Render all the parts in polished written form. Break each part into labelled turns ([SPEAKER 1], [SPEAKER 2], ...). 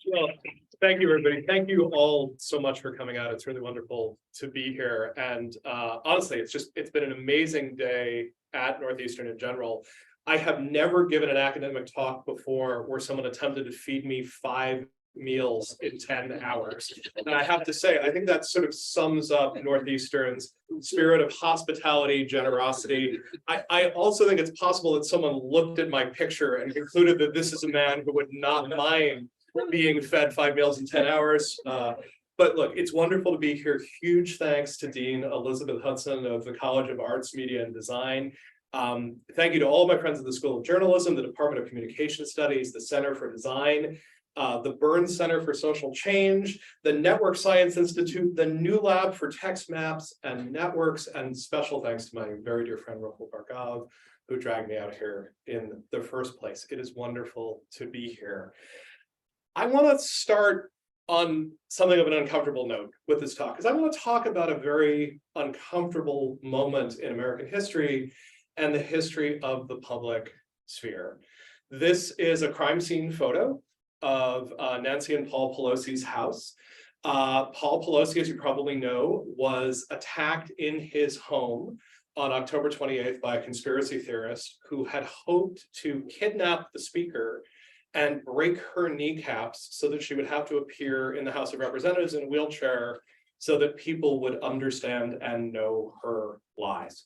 [SPEAKER 1] Well, thank you, everybody. Thank you all so much for coming out. It's really wonderful to be here. And honestly, it's been an amazing day at Northeastern in general. I have never given an academic talk before where someone attempted to feed me 5 meals in 10 hours. And I have to say, I think that sort of sums up Northeastern's spirit of hospitality, generosity. I also think it's possible that someone looked at my picture and concluded that this is a man who would not mind being fed 5 meals in 10 hours. But look, it's wonderful to be here. Huge thanks to Dean Elizabeth Hudson of the College of Arts, Media, and Design. Thank you to all of my friends at the School of Journalism, the Department of Communication Studies, the Center for Design, the Burns Center for Social Change, the Network Science Institute, the New Lab for Text Maps and Networks, and special thanks to my very dear friend, Rahul Bhargav, who dragged me out here in the first place. It is wonderful to be here. I want to start on something of an uncomfortable note with this talk, because I want to talk about a very uncomfortable moment in American history and the history of the public sphere. This is a crime scene photo of Nancy and Paul Pelosi's house. Paul Pelosi, as you probably know, was attacked in his home on October 28th by a conspiracy theorist who had hoped to kidnap the speaker and break her kneecaps so that she would have to appear in the House of Representatives in a wheelchair so that people would understand and know her lies.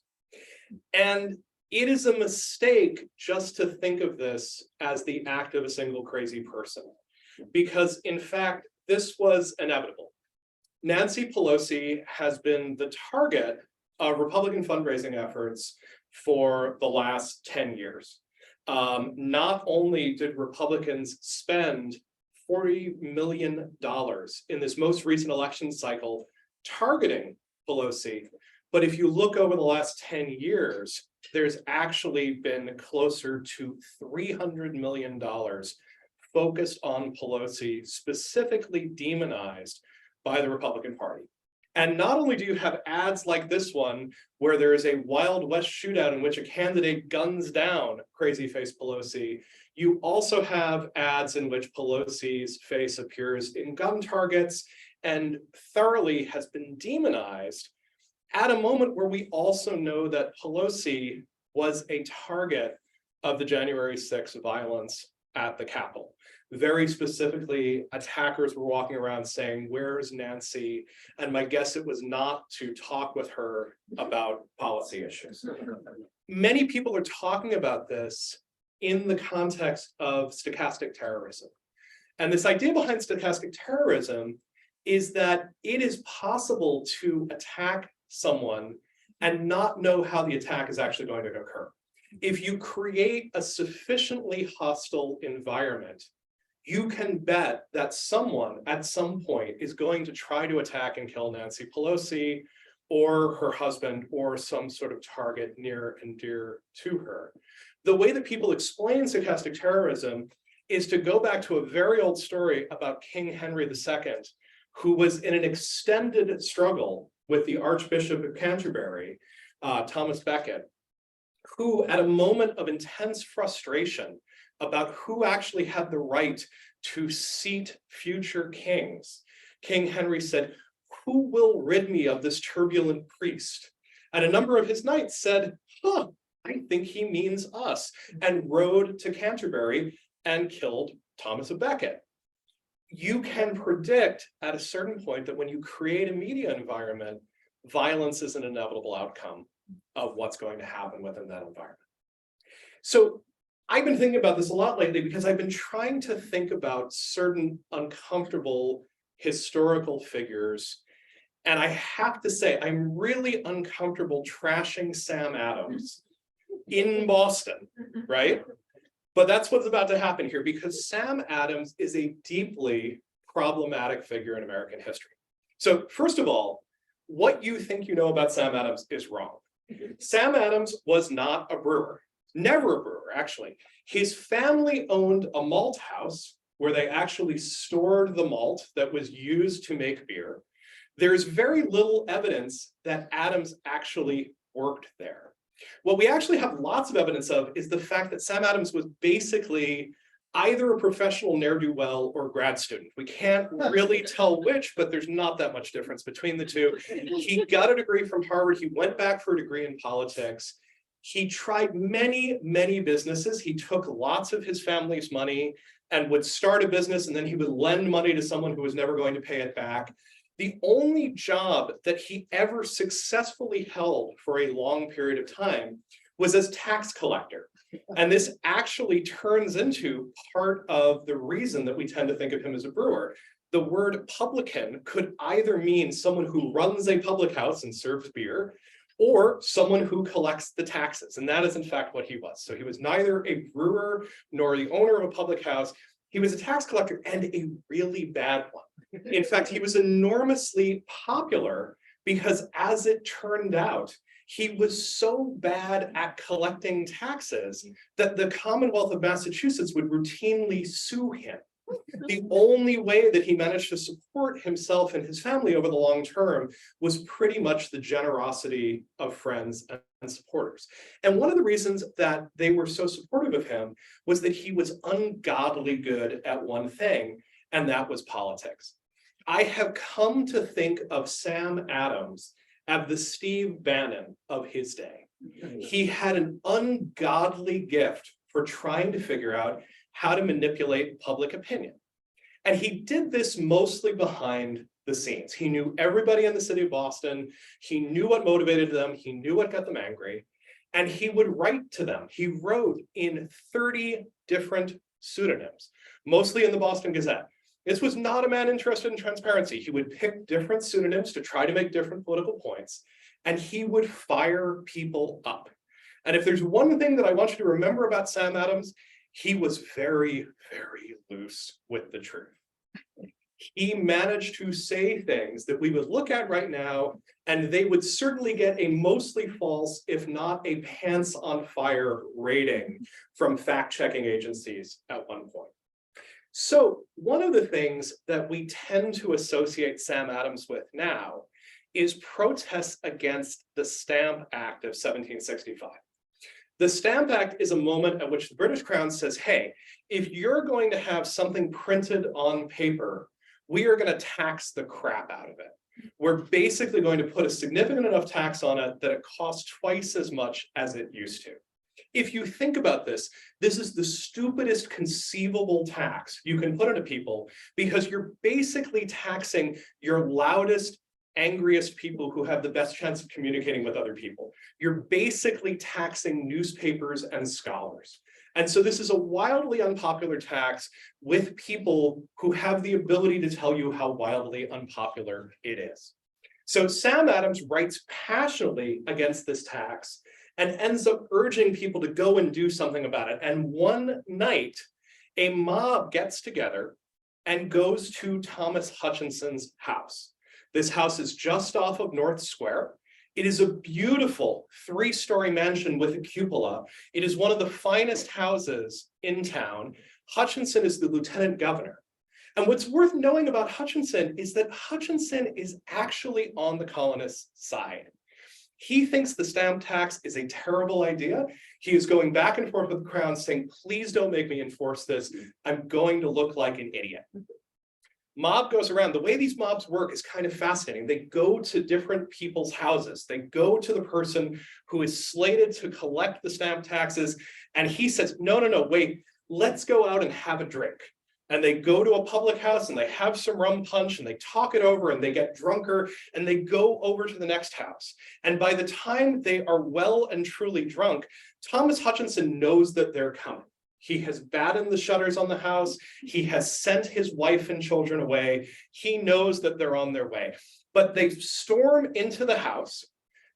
[SPEAKER 1] And it is a mistake just to think of this as the act of a single crazy person, because in fact, this was inevitable. Nancy Pelosi has been the target of Republican fundraising efforts for the last 10 years. Not only did Republicans spend $40 million in this most recent election cycle targeting Pelosi, but if you look over the last 10 years, there's actually been closer to $300 million focused on Pelosi, specifically demonized by the Republican Party. And not only do you have ads like this one, where there is a Wild West shootout in which a candidate guns down crazy face Pelosi, you also have ads in which Pelosi's face appears in gun targets and thoroughly has been demonized at a moment where we also know that Pelosi was a target of the January 6th violence at the Capitol. Very specifically, attackers were walking around saying, "Where's Nancy?" And my guess it was not to talk with her about policy issues. Many people are talking about this in the context of stochastic terrorism. And this idea behind stochastic terrorism is that it is possible to attack someone and not know how the attack is actually going to occur. If you create a sufficiently hostile environment, you can bet that someone at some point is going to try to attack and kill Nancy Pelosi or her husband or some sort of target near and dear to her. The way that people explain stochastic terrorism is to go back to a very old story about King Henry II, who was in an extended struggle with the Archbishop of Canterbury, Thomas Becket, who at a moment of intense frustration about who actually had the right to seat future kings, King Henry said, "Who will rid me of this turbulent priest?" And a number of his knights said, "I think he means us," and rode to Canterbury and killed Thomas of Becket. You can predict at a certain point that when you create a media environment, violence is an inevitable outcome of what's going to happen within that environment. So I've been thinking about this a lot lately because I've been trying to think about certain uncomfortable historical figures. And I have to say, I'm really uncomfortable trashing Sam Adams in Boston, right? But that's what's about to happen here, because Sam Adams is a deeply problematic figure in American history. So first of all, what you think you know about Sam Adams is wrong. Sam Adams was not a brewer, never a brewer, actually. His family owned a malt house where they actually stored the malt that was used to make beer. There's very little evidence that Adams actually worked there. What we actually have lots of evidence of is the fact that Sam Adams was basically either a professional ne'er-do-well or grad student. We can't really tell which, but there's not that much difference between the two. He got a degree from Harvard. He went back for a degree in politics. He tried many, many businesses. He took lots of his family's money and would start a business, and then he would lend money to someone who was never going to pay it back. The only job that he ever successfully held for a long period of time was as tax collector. And this actually turns into part of the reason that we tend to think of him as a brewer. The word publican could either mean someone who runs a public house and serves beer, or someone who collects the taxes. And that is in fact what he was. So he was neither a brewer nor the owner of a public house. He was a tax collector, and a really bad one. In fact, he was enormously popular because, as it turned out, he was so bad at collecting taxes that the Commonwealth of Massachusetts would routinely sue him. The only way that he managed to support himself and his family over the long term was pretty much the generosity of friends and supporters. And one of the reasons that they were so supportive of him was that he was ungodly good at one thing, and that was politics. I have come to think of Sam Adams as the Steve Bannon of his day. He had an ungodly gift for trying to figure out how to manipulate public opinion. And he did this mostly behind the scenes. He knew everybody in the city of Boston. He knew what motivated them. He knew what got them angry. And he would write to them. He wrote in 30 different pseudonyms, mostly in the Boston Gazette. This was not a man interested in transparency. He would pick different pseudonyms to try to make different political points, and he would fire people up. And if there's one thing that I want you to remember about Sam Adams, he was very, very loose with the truth. He managed to say things that we would look at right now, and they would certainly get a mostly false, if not a pants on fire rating from fact-checking agencies at one point. So one of the things that we tend to associate Sam Adams with now is protests against the Stamp Act of 1765. The Stamp Act is a moment at which the British Crown says, hey, if you're going to have something printed on paper, we are going to tax the crap out of it. We're basically going to put a significant enough tax on it that it costs twice as much as it used to. If you think about this, this is the stupidest conceivable tax you can put on people, because you're basically taxing your loudest, angriest people who have the best chance of communicating with other people. You're basically taxing newspapers and scholars. And so this is a wildly unpopular tax with people who have the ability to tell you how wildly unpopular it is. So Sam Adams writes passionately against this tax and ends up urging people to go and do something about it. And one night, a mob gets together and goes to Thomas Hutchinson's house. This house is just off of North Square. It is a beautiful 3-story mansion with a cupola. It is one of the finest houses in town. Hutchinson is the lieutenant governor. And what's worth knowing about Hutchinson is that Hutchinson is actually on the colonists' side. He thinks the stamp tax is a terrible idea. He is going back and forth with the Crown saying, please don't make me enforce this. I'm going to look like an idiot. Mob goes around. The way these mobs work is kind of fascinating. They go to different people's houses. They go to the person who is slated to collect the stamp taxes, and he says, no, wait, let's go out and have a drink. And they go to a public house and they have some rum punch and they talk it over and they get drunker and they go over to the next house. And by the time they are well and truly drunk, Thomas Hutchinson knows that they're coming. He has battened the shutters on the house. He has sent his wife and children away. He knows that they're on their way. But they storm into the house.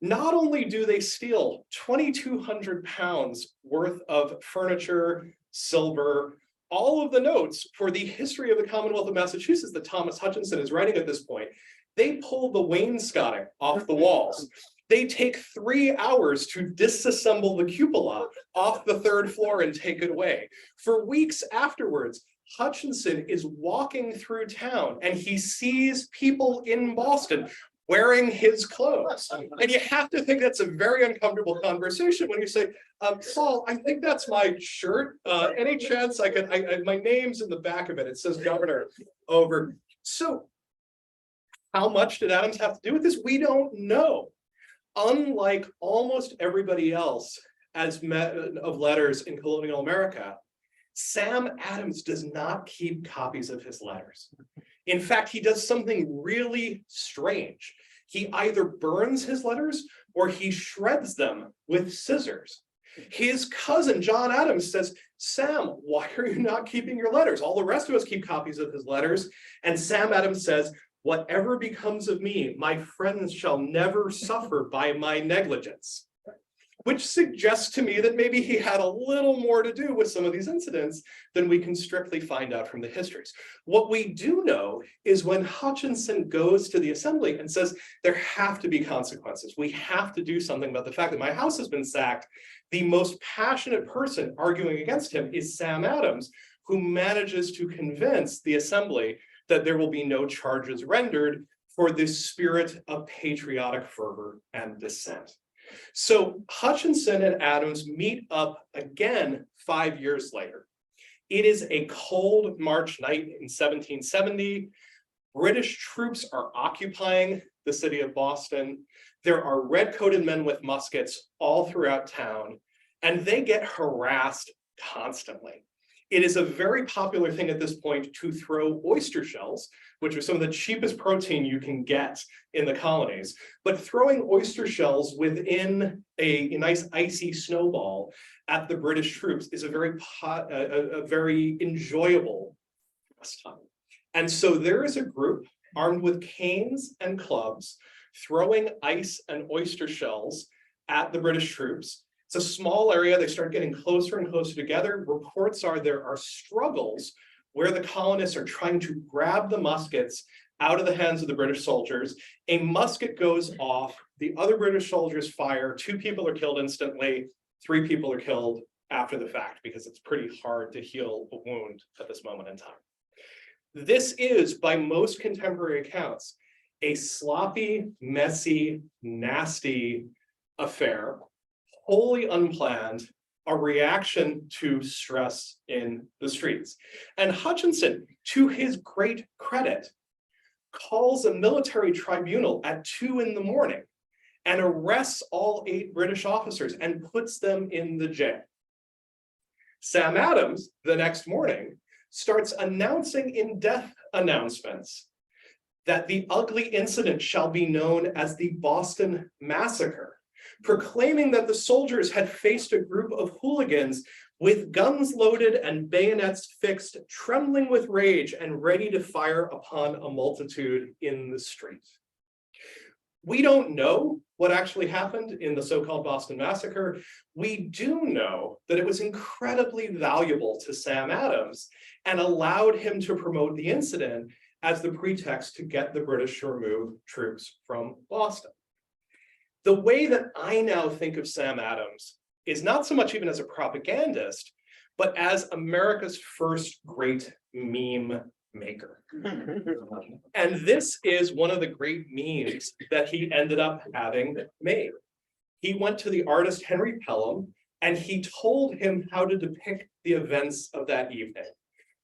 [SPEAKER 1] Not only do they steal 2,200 pounds worth of furniture, silver, all of the notes for the history of the Commonwealth of Massachusetts that Thomas Hutchinson is writing at this point, they pull the wainscoting off the walls. They take 3 hours to disassemble the cupola off the 3rd floor and take it away. For weeks afterwards, Hutchinson is walking through town and he sees people in Boston wearing his clothes. And you have to think that's a very uncomfortable conversation when you say, Saul, I think that's my shirt. Any chance I could, my name's in the back of it. It says governor over. So how much did Adams have to do with this? We don't know. Unlike almost everybody else of letters in colonial America, Sam Adams does not keep copies of his letters. In fact, he does something really strange. He either burns his letters or he shreds them with scissors. His cousin, John Adams, says, Sam, why are you not keeping your letters? All the rest of us keep copies of his letters. And Sam Adams says, whatever becomes of me, my friends shall never suffer by my negligence. Which suggests to me that maybe he had a little more to do with some of these incidents than we can strictly find out from the histories. What we do know is when Hutchinson goes to the assembly and says, there have to be consequences. We have to do something about the fact that my house has been sacked. The most passionate person arguing against him is Sam Adams, who manages to convince the assembly that there will be no charges rendered for this spirit of patriotic fervor and dissent. So Hutchinson and Adams meet up again 5 years later. It is a cold March night in 1770. British troops are occupying the city of Boston. There are red-coated men with muskets all throughout town, and they get harassed constantly. It is a very popular thing at this point to throw oyster shells, which are some of the cheapest protein you can get in the colonies. But throwing oyster shells within a nice icy snowball at the British troops is a very enjoyable pastime. And so there is a group armed with canes and clubs throwing ice and oyster shells at the British troops. It's a small area. They start getting closer and closer together. Reports are there are struggles where the colonists are trying to grab the muskets out of the hands of the British soldiers. A musket goes off. The other British soldiers fire. 2 people are killed instantly. 3 people are killed after the fact because it's pretty hard to heal a wound at this moment in time. This is, by most contemporary accounts, a sloppy, messy, nasty affair, wholly unplanned, a reaction to stress in the streets. And Hutchinson, to his great credit, calls a military tribunal at 2 in the morning and arrests all 8 British officers and puts them in the jail. Sam Adams, the next morning, starts announcing in death announcements that the ugly incident shall be known as the Boston Massacre, proclaiming that the soldiers had faced a group of hooligans with guns loaded and bayonets fixed, trembling with rage and ready to fire upon a multitude in the street. We don't know what actually happened in the so-called Boston Massacre. We do know that it was incredibly valuable to Sam Adams and allowed him to promote the incident as the pretext to get the British to remove troops from Boston. The way that I now think of Sam Adams is not so much even as a propagandist, but as America's first great meme maker. And this is one of the great memes that he ended up having made. He went to the artist Henry Pelham and he told him how to depict the events of that evening.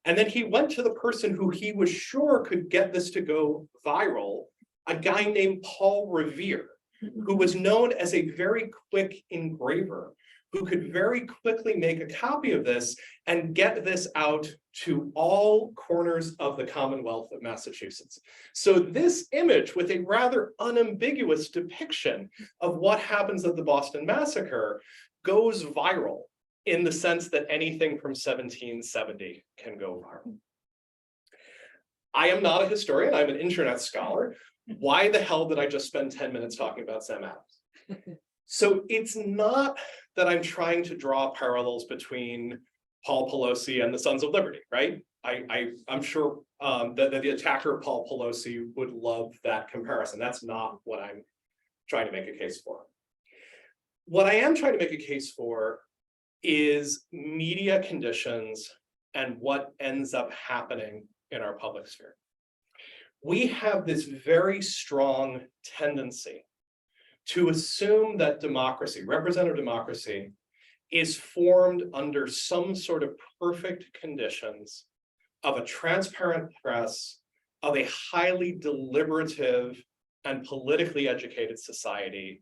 [SPEAKER 1] And then he went to the person who he was sure could get this to go viral, a guy named Paul Revere, who was known as a very quick engraver, who could very quickly make a copy of this and get this out to all corners of the Commonwealth of Massachusetts. So this image, with a rather unambiguous depiction of what happens at the Boston Massacre, goes viral in the sense that anything from 1770 can go viral. I am not a historian, I'm an internet scholar. Why the hell did I just spend 10 minutes talking about Sam Adams? So it's not that I'm trying to draw parallels between Paul Pelosi and the Sons of Liberty, right? I'm sure that the attacker of Paul Pelosi would love that comparison. That's not what I'm trying to make a case for. What I am trying to make a case for is media conditions and what ends up happening in our public sphere. we have this very strong tendency to assume that democracy, representative democracy, is formed under some sort of perfect conditions of a transparent press, of a highly deliberative and politically educated society,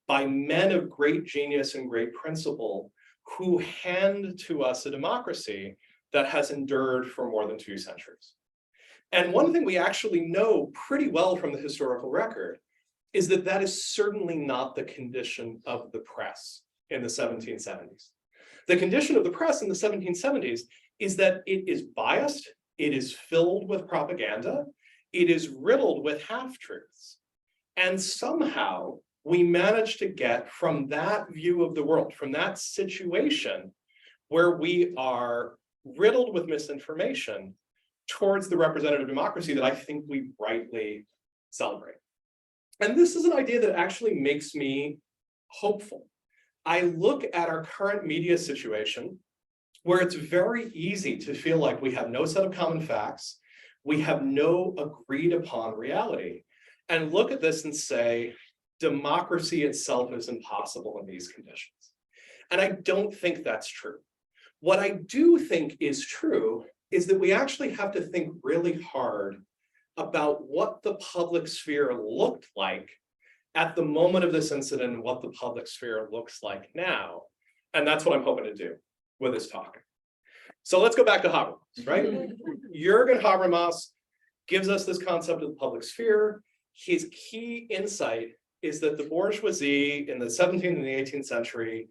[SPEAKER 1] by men of great genius and great principle who hand to us a democracy that has endured for more than 2 centuries. And one thing we actually know pretty well from the historical record is that that is certainly not the condition of the press in the 1770s. The condition of the press in the 1770s is that it is biased, it is filled with propaganda, it is riddled with half-truths. And somehow we managed to get from that view of the world, from that situation where we are riddled with misinformation, towards the representative democracy that I think we rightly celebrate. And this is an idea that actually makes me hopeful. I look at our current media situation where it's very easy to feel like we have no set of common facts, we have no agreed upon reality, and look at this and say, democracy itself is impossible in these conditions. And I don't think that's true. What I do think is true is that we actually have to think really hard about what the public sphere looked like at the moment of this incident and what the public sphere looks like now. And that's what I'm hoping to do with this talk. So let's go back to Habermas, right? Jürgen Habermas gives us this concept of the public sphere. His key insight is that the bourgeoisie in the 17th and the 18th century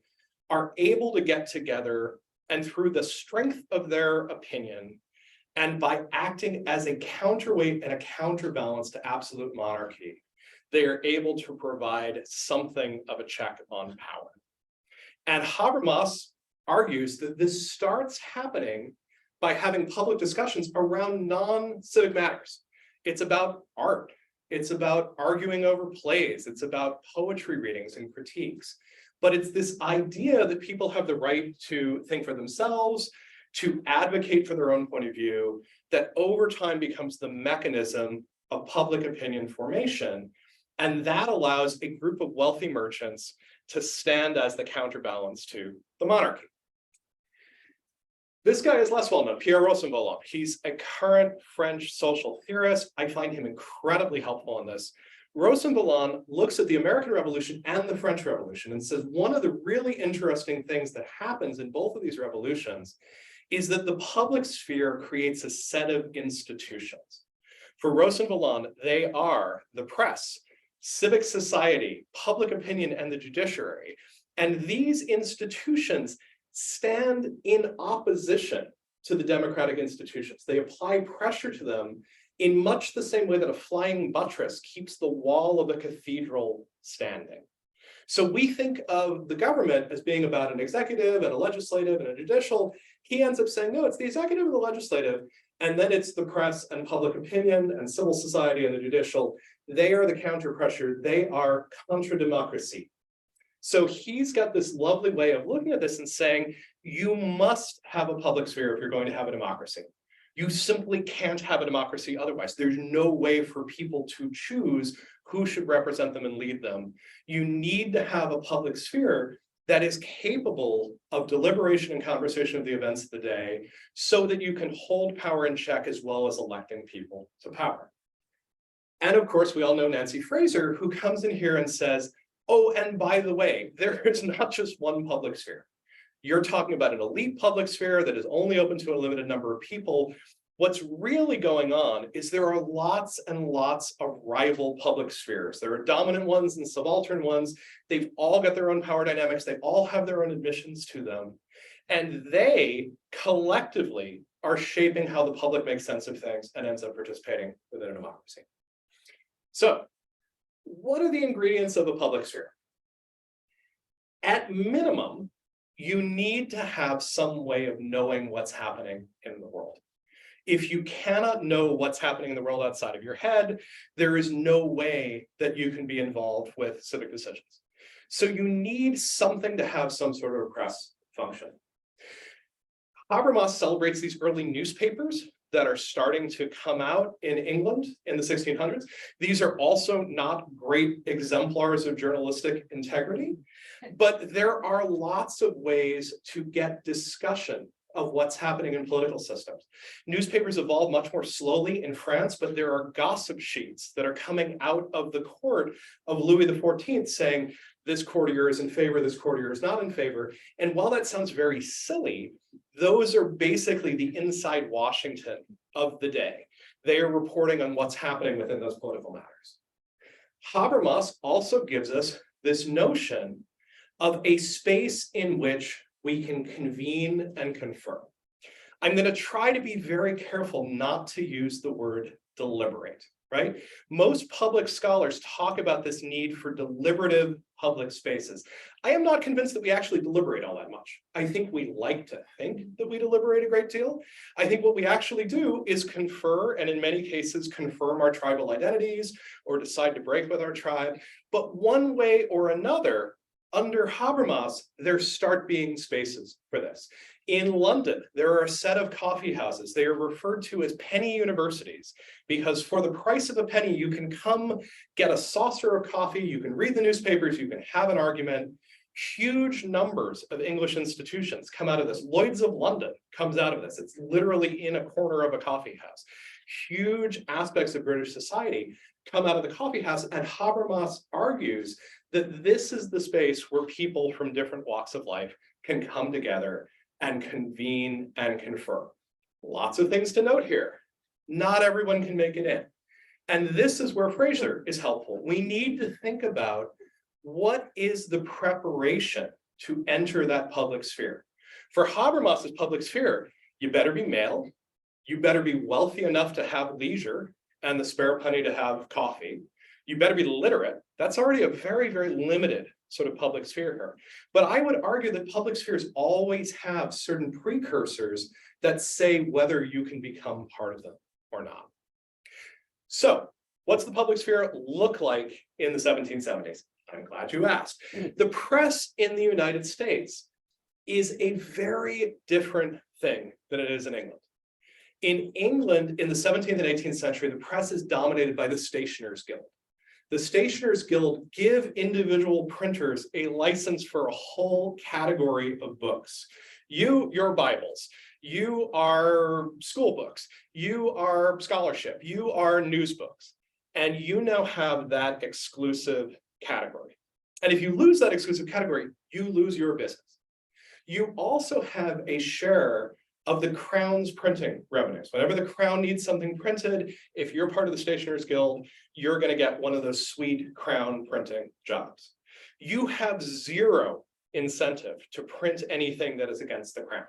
[SPEAKER 1] are able to get together and through the strength of their opinion and by acting as a counterweight and a counterbalance to absolute monarchy, they are able to provide something of a check on power. And Habermas argues that this starts happening by having public discussions around non-civic matters. It's about art. It's about arguing over plays. It's about poetry readings and critiques. But it's this idea that people have the right to think for themselves, to advocate for their own point of view, that over time becomes the mechanism of public opinion formation. And that allows a group of wealthy merchants to stand as the counterbalance to the monarchy. This guy is less well known, Pierre Rosanvallon. He's a current French social theorist. I find him incredibly helpful on this. Rosanvallon looks at the American Revolution and the French Revolution and says one of the really interesting things that happens in both of these revolutions is that the public sphere creates a set of institutions. For Rosanvallon, they are the press, civic society, public opinion, and the judiciary. And these institutions stand in opposition to the democratic institutions. They apply pressure to them in much the same way that a flying buttress keeps the wall of a cathedral standing. So we think of the government as being about an executive and a legislative and a judicial. He ends up saying, no, it's the executive and the legislative, and then it's the press and public opinion and civil society and the judicial. They are the counter pressure. They are contra democracy. So he's got this lovely way of looking at this and saying, you must have a public sphere if you're going to have a democracy. You simply can't have a democracy otherwise. There's no way for people to choose who should represent them and lead them. You need to have a public sphere that is capable of deliberation and conversation of the events of the day so that you can hold power in check as well as electing people to power. And of course, we all know Nancy Fraser, who comes in here and says, oh, and by the way, there is not just one public sphere. You're talking about an elite public sphere that is only open to a limited number of people. What's really going on is there are lots and lots of rival public spheres. There are dominant ones and subaltern ones. They've all got their own power dynamics. They all have their own admissions to them. And they collectively are shaping how the public makes sense of things and ends up participating within a democracy. So, what are the ingredients of a public sphere? At minimum, you need to have some way of knowing what's happening in the world. If you cannot know what's happening in the world outside of your head, there is no way that you can be involved with civic decisions. So you need something to have some sort of press function. Habermas celebrates these early newspapers that are starting to come out in England in the 1600s. These are also not great exemplars of journalistic integrity, but there are lots of ways to get discussion of what's happening in political systems. Newspapers evolve much more slowly in France, but there are gossip sheets that are coming out of the court of Louis XIV saying, this courtier is in favor, this courtier is not in favor. And while that sounds very silly, those are basically the inside Washington of the day. They are reporting on what's happening within those political matters. Habermas also gives us this notion of a space in which we can convene and confer. I'm going to try to be very careful not to use the word deliberate, right? Most public scholars talk about this need for deliberative public spaces. I am not convinced that we actually deliberate all that much. I think we like to think that we deliberate a great deal. I think what we actually do is confer, and in many cases confirm our tribal identities or decide to break with our tribe. But one way or another, under Habermas, there start being spaces for this. In London, there are a set of coffee houses. They are referred to as penny universities because for the price of a penny, you can come get a saucer of coffee, you can read the newspapers, you can have an argument. Huge numbers of English institutions come out of this. Lloyd's of London comes out of this. It's literally in a corner of a coffee house. Huge aspects of British society come out of the coffee house, and Habermas argues that this is the space where people from different walks of life can come together and convene and confer. Lots of things to note here. Not everyone can make it in. And this is where Fraser is helpful. We need to think about what is the preparation to enter that public sphere. For Habermas's public sphere, you better be male, you better be wealthy enough to have leisure and the spare penny to have coffee. You better be literate. That's already a very, very limited sort of public sphere here. But I would argue that public spheres always have certain precursors that say whether you can become part of them or not. So what's the public sphere look like in the 1770s? I'm glad you asked. The press in the United States is a very different thing than it is in England. In England, in the 17th and 18th century, the press is dominated by the Stationers' Guild. The Stationers' Guild give individual printers a license for a whole category of books. Your Bibles, you are school books, you are scholarship, you are news books, and you now have that exclusive category. And if you lose that exclusive category, you lose your business. You also have a share of the Crown's printing revenues. Whenever the Crown needs something printed, if you're part of the Stationers' Guild, you're going to get one of those sweet Crown printing jobs. You have zero incentive to print anything that is against the Crown.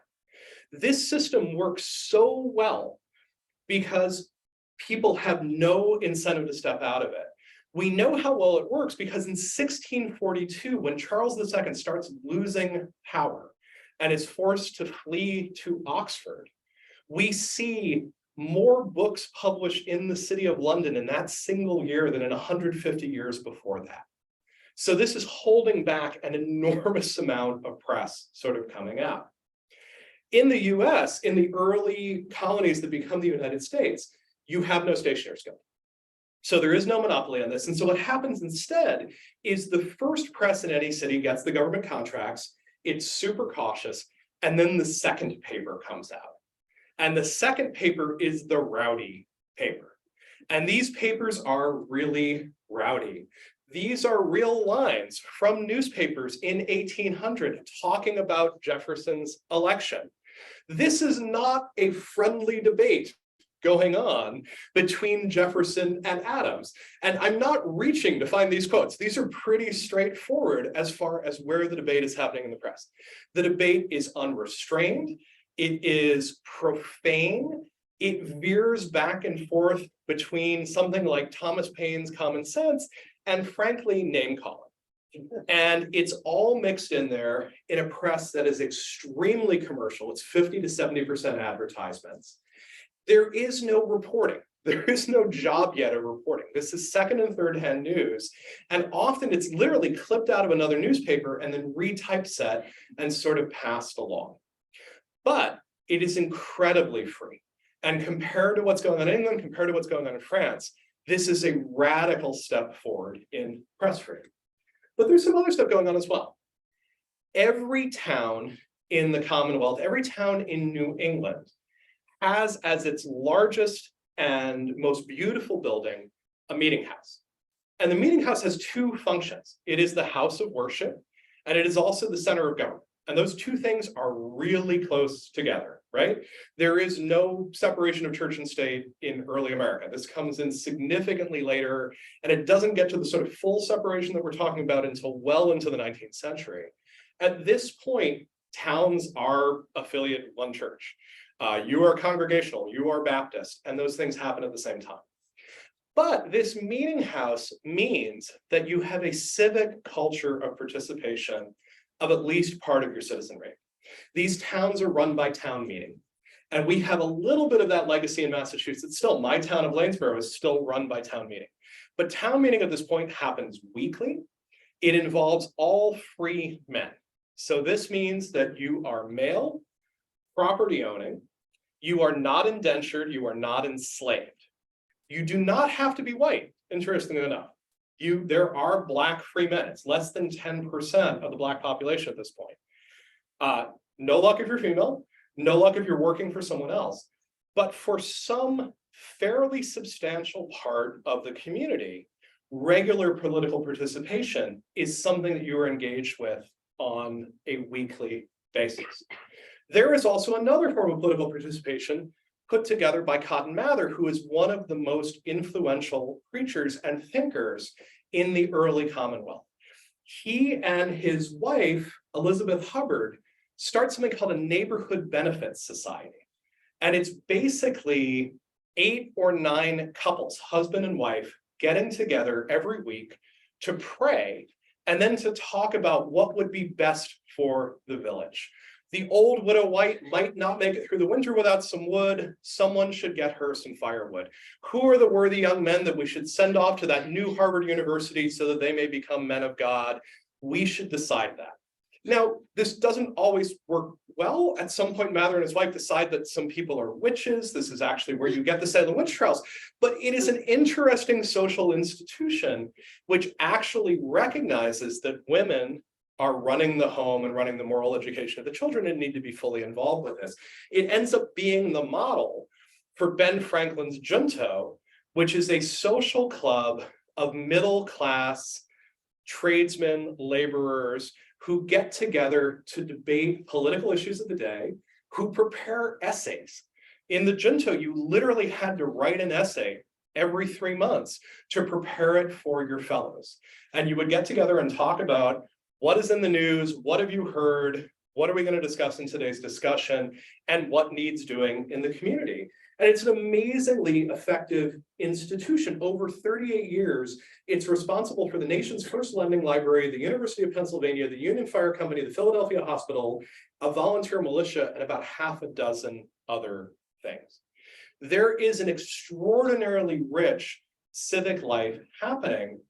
[SPEAKER 1] This system works so well because people have no incentive to step out of it. We know how well it works because in 1642, when Charles II starts losing power and is forced to flee to Oxford, we see more books published in the city of London in that single year than in 150 years before that. So this is holding back an enormous amount of press sort of coming out. In the US, in the early colonies that become the United States, you have no Stationers' Guild. So there is no monopoly on this. And so what happens instead is the first press in any city gets the government contracts, it's super cautious, and then the second paper comes out. And the second paper is the rowdy paper. And these papers are really rowdy. These are real lines from newspapers in 1800 talking about Jefferson's election. This is not a friendly debate going on between Jefferson and Adams. And I'm not reaching to find these quotes. These are pretty straightforward as far as where the debate is happening in the press. The debate is unrestrained. It is profane. It veers back and forth between something like Thomas Paine's Common Sense and, frankly, name-calling. And it's all mixed in there in a press that is extremely commercial. It's 50 to 70% advertisements. There is no reporting. There is no job yet of reporting. This is second and third hand news. And often it's literally clipped out of another newspaper and then retypeset and sort of passed along. But it is incredibly free. And compared to what's going on in England, compared to what's going on in France, this is a radical step forward in press freedom. But there's some other stuff going on as well. Every town in the Commonwealth, every town in New England has as its largest and most beautiful building a meeting house. And the meeting house has two functions. It is the house of worship, and it is also the center of government. And those two things are really close together, right? There is no separation of church and state in early America. This comes in significantly later, and it doesn't get to the sort of full separation that we're talking about until well into the 19th century. At this point, towns are affiliated with one church. You are congregational, you are Baptist, and those things happen at the same time. But this meeting house means that you have a civic culture of participation of at least part of your citizenry. These towns are run by town meeting. And we have a little bit of that legacy in Massachusetts. Still, my town of Lanesborough is still run by town meeting. But town meeting at this point happens weekly. It involves all free men. So this means that you are male, property owning, you are not indentured, you are not enslaved. You do not have to be white, interestingly enough. There are Black free men. It's less than 10% of the Black population at this point. No luck if you're female, no luck if you're working for someone else. But for some fairly substantial part of the community, regular political participation is something that you are engaged with on a weekly basis. There is also another form of political participation put together by Cotton Mather, who is one of the most influential preachers and thinkers in the early Commonwealth. He and his wife, Elizabeth Hubbard, start something called a Neighborhood Benefits Society. And it's basically 8 or 9 couples, husband and wife, getting together every week to pray and then to talk about what would be best for the village. The old widow wight might not make it through the winter without some wood. Someone should get her some firewood. Who are the worthy young men that we should send off to that new Harvard University so that they may become men of God? We should decide that. Now, this doesn't always work well. At some point, Mather and his wife decide that some people are witches. This is actually where you get the Salem witch trials. But it is an interesting social institution which actually recognizes that women are running the home and running the moral education of the children and need to be fully involved with this. It ends up being the model for Ben Franklin's Junto, which is a social club of middle-class tradesmen, laborers, who get together to debate political issues of the day, who prepare essays. In the Junto, you literally had to write an essay every 3 months to prepare it for your fellows. And you would get together and talk about what is in the news, what have you heard, what are we going to discuss in today's discussion, and what needs doing in the community. And it's an amazingly effective institution. Over 38 years, it's responsible for the nation's first lending library, the University of Pennsylvania, the Union Fire Company, the Philadelphia Hospital, a volunteer militia, and about half a dozen other things. There is an extraordinarily rich civic life happening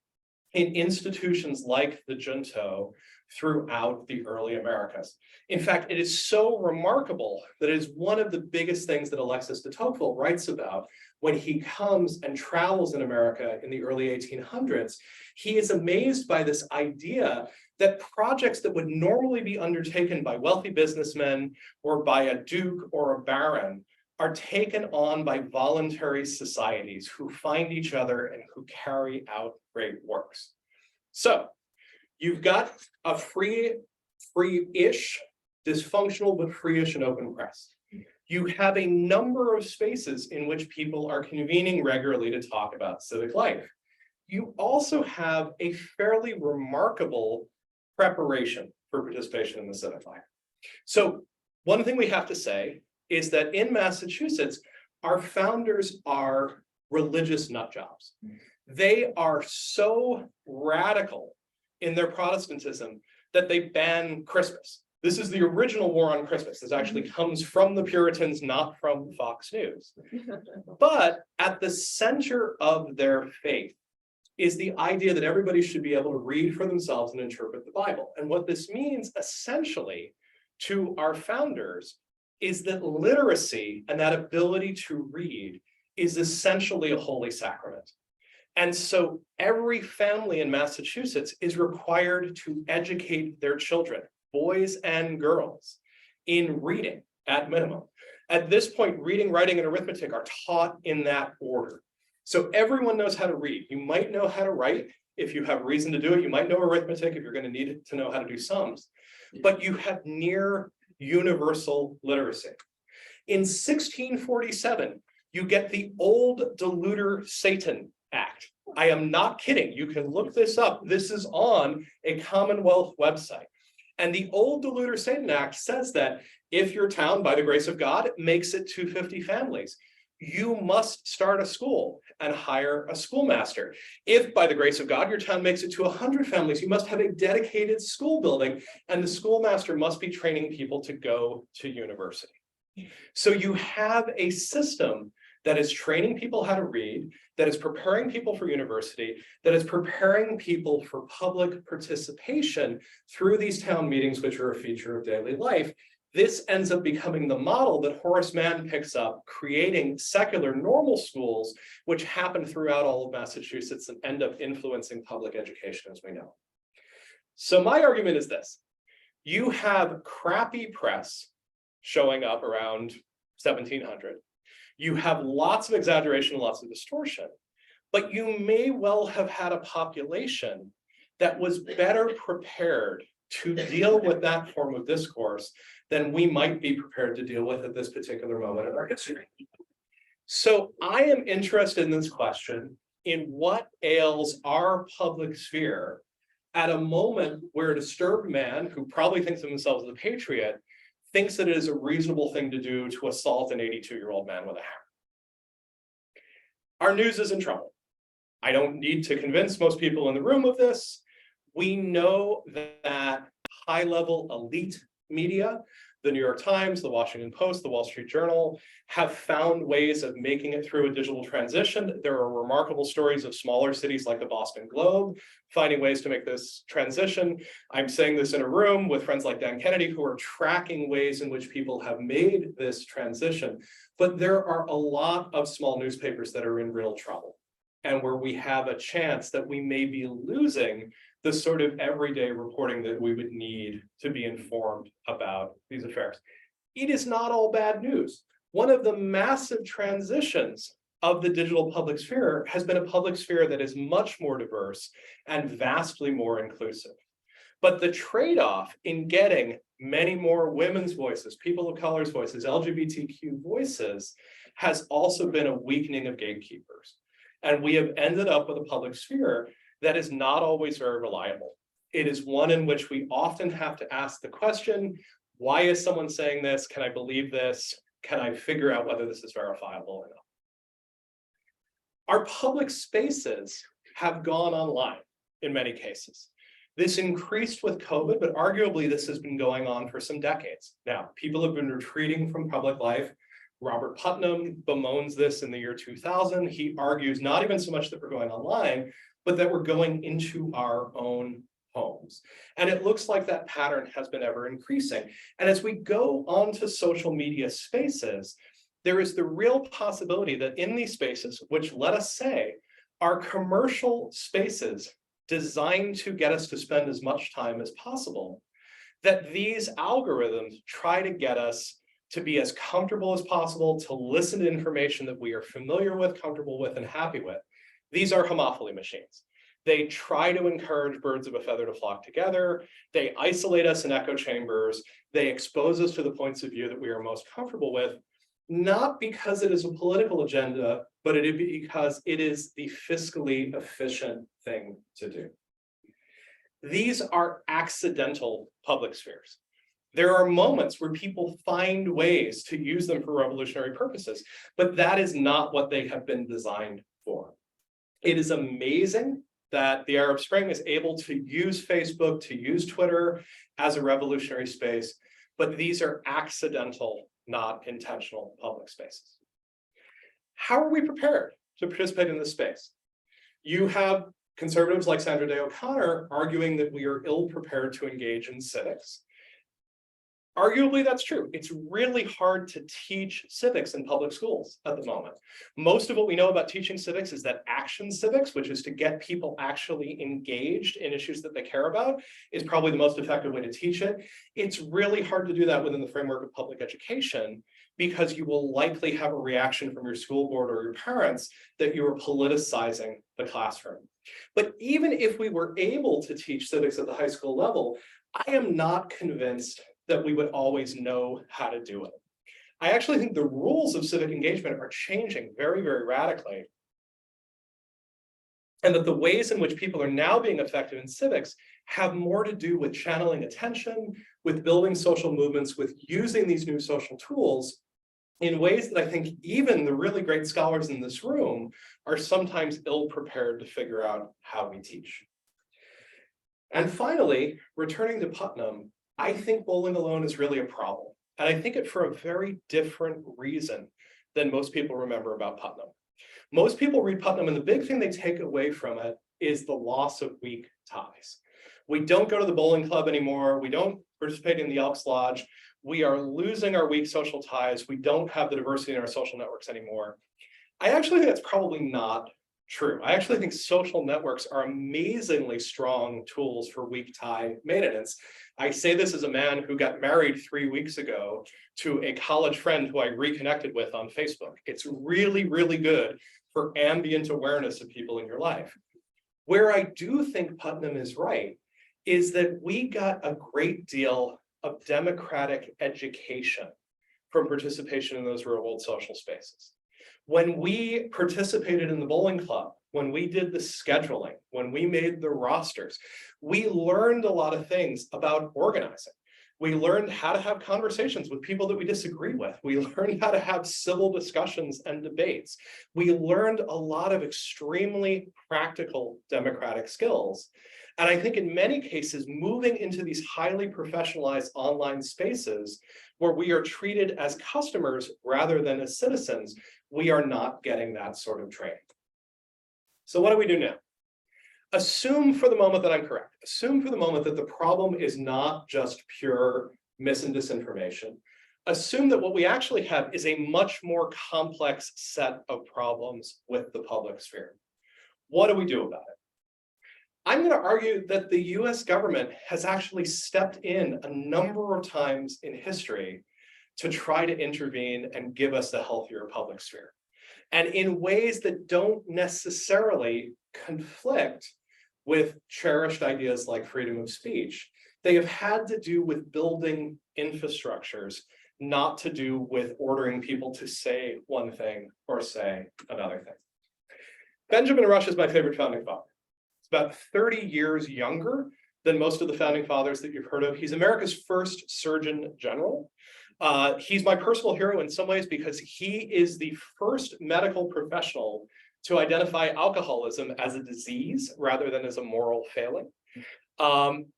[SPEAKER 1] in institutions like the Junto throughout the early Americas. In fact, it is so remarkable that it is one of the biggest things that Alexis de Tocqueville writes about when he comes and travels in America in the early 1800s. He is amazed by this idea that projects that would normally be undertaken by wealthy businessmen or by a duke or a baron are taken on by voluntary societies who find each other and who carry out great works. So you've got a free-ish, dysfunctional but free-ish and open press. You have a number of spaces in which people are convening regularly to talk about civic life. You also have a fairly remarkable preparation for participation in the civic life. So one thing we have to say is that in Massachusetts, our founders are religious nut jobs. They are so radical in their Protestantism that they ban Christmas. This is the original war on Christmas. This actually comes from the Puritans, not from Fox News. But at the center of their faith is the idea that everybody should be able to read for themselves and interpret the Bible. And what this means essentially to our founders is that literacy and that ability to read is essentially a holy sacrament. And so every family in Massachusetts is required to educate their children, boys and girls, in reading at minimum. At this point, reading, writing, and arithmetic are taught in that order. So everyone knows how to read. You might know how to write if you have reason to do it. You might know arithmetic if you're going to need to know how to do sums. But you have near universal literacy. In 1647, you get the Old Deluder Satan Act. I am not kidding. You can look this up. This is on a Commonwealth website. And the Old Deluder Satan Act says that if your town, by the grace of God, makes it to 50 families, you must start a school and hire a schoolmaster. If, by the grace of God, your town makes it to 100 families, you must have a dedicated school building, and the schoolmaster must be training people to go to university. So you have a system that is training people how to read, that is preparing people for university, that is preparing people for public participation through these town meetings, which are a feature of daily life. This ends up becoming the model that Horace Mann picks up, creating secular normal schools, which happen throughout all of Massachusetts and end up influencing public education as we know. So my argument is this: you have crappy press showing up around 1700. You have lots of exaggeration, lots of distortion, but you may well have had a population that was better prepared to deal with that form of discourse than we might be prepared to deal with at this particular moment in our history. So I am interested in this question, in what ails our public sphere at a moment where a disturbed man who probably thinks of himself as a patriot thinks that it is a reasonable thing to do to assault an 82-year-old man with a hammer. Our news is in trouble. I don't need to convince most people in the room of this. We know that high-level elite media, the New York Times, the Washington Post, the Wall Street Journal, have found ways of making it through a digital transition. There are remarkable stories of smaller cities like the Boston Globe finding ways to make this transition. I'm saying this in a room with friends like Dan Kennedy, who are tracking ways in which people have made this transition. But there are a lot of small newspapers that are in real trouble, and where we have a chance that we may be losing the sort of everyday reporting that we would need to be informed about these affairs. It is not all bad news. One of the massive transitions of the digital public sphere has been a public sphere that is much more diverse and vastly more inclusive. But the trade-off in getting many more women's voices, people of color's voices, LGBTQ voices, has also been a weakening of gatekeepers. And we have ended up with a public sphere that is not always very reliable. It is one in which we often have to ask the question, why is someone saying this? Can I believe this? Can I figure out whether this is verifiable or not? Our public spaces have gone online in many cases. This increased with COVID, but arguably this has been going on for some decades. Now, people have been retreating from public life. Robert Putnam bemoans this in the year 2000. He argues not even so much that we're going online, but that we're going into our own homes. And it looks like that pattern has been ever increasing. And as we go onto social media spaces, there is the real possibility that in these spaces, which let us say, are commercial spaces designed to get us to spend as much time as possible, that these algorithms try to get us to be as comfortable as possible, to listen to information that we are familiar with, comfortable with, and happy with. These are homophily machines. They try to encourage birds of a feather to flock together. They isolate us in echo chambers. They expose us to the points of view that we are most comfortable with, not because it is a political agenda, but because it is the fiscally efficient thing to do. These are accidental public spheres. There are moments where people find ways to use them for revolutionary purposes, but that is not what they have been designed for. It is amazing that the Arab Spring is able to use Facebook, to use Twitter as a revolutionary space, but these are accidental, not intentional public spaces. How are we prepared to participate in this space? You have conservatives like Sandra Day O'Connor arguing that we are ill-prepared to engage in civics. Arguably, that's true. It's really hard to teach civics in public schools at the moment. Most of what we know about teaching civics is that action civics, which is to get people actually engaged in issues that they care about, is probably the most effective way to teach it. It's really hard to do that within the framework of public education, because you will likely have a reaction from your school board or your parents that you are politicizing the classroom. But even if we were able to teach civics at the high school level, I am not convinced that we would always know how to do it. I actually think the rules of civic engagement are changing very, very radically. And that the ways in which people are now being effective in civics have more to do with channeling attention, with building social movements, with using these new social tools in ways that I think even the really great scholars in this room are sometimes ill-prepared to figure out how we teach. And finally, returning to Putnam, I think bowling alone is really a problem. And I think it for a very different reason than most people remember about Putnam. Most people read Putnam and the big thing they take away from it is the loss of weak ties. We don't go to the bowling club anymore. We don't participate in the Elks Lodge. We are losing our weak social ties. We don't have the diversity in our social networks anymore. I actually think that's probably not true. I actually think social networks are amazingly strong tools for weak tie maintenance. I say this as a man who got married 3 weeks ago to a college friend who I reconnected with on Facebook. It's really, really good for ambient awareness of people in your life. Where I do think Putnam is right is that we got a great deal of democratic education from participation in those real world social spaces. When we participated in the bowling club, when we did the scheduling, when we made the rosters, we learned a lot of things about organizing. We learned how to have conversations with people that we disagree with. We learned how to have civil discussions and debates. We learned a lot of extremely practical democratic skills. And I think in many cases, moving into these highly professionalized online spaces where we are treated as customers rather than as citizens, we are not getting that sort of training. So what do we do now? Assume for the moment that I'm correct. Assume for the moment that the problem is not just pure mis and disinformation. Assume that what we actually have is a much more complex set of problems with the public sphere. What do we do about it? I'm going to argue that the US government has actually stepped in a number of times in history to try to intervene and give us a healthier public sphere. And in ways that don't necessarily conflict with cherished ideas like freedom of speech. They have had to do with building infrastructures, not to do with ordering people to say one thing or say another thing. Benjamin Rush is my favorite founding father. He's about 30 years younger than most of the founding fathers that you've heard of. He's America's first Surgeon General. He's my personal hero in some ways because he is the first medical professional to identify alcoholism as a disease rather than as a moral failing.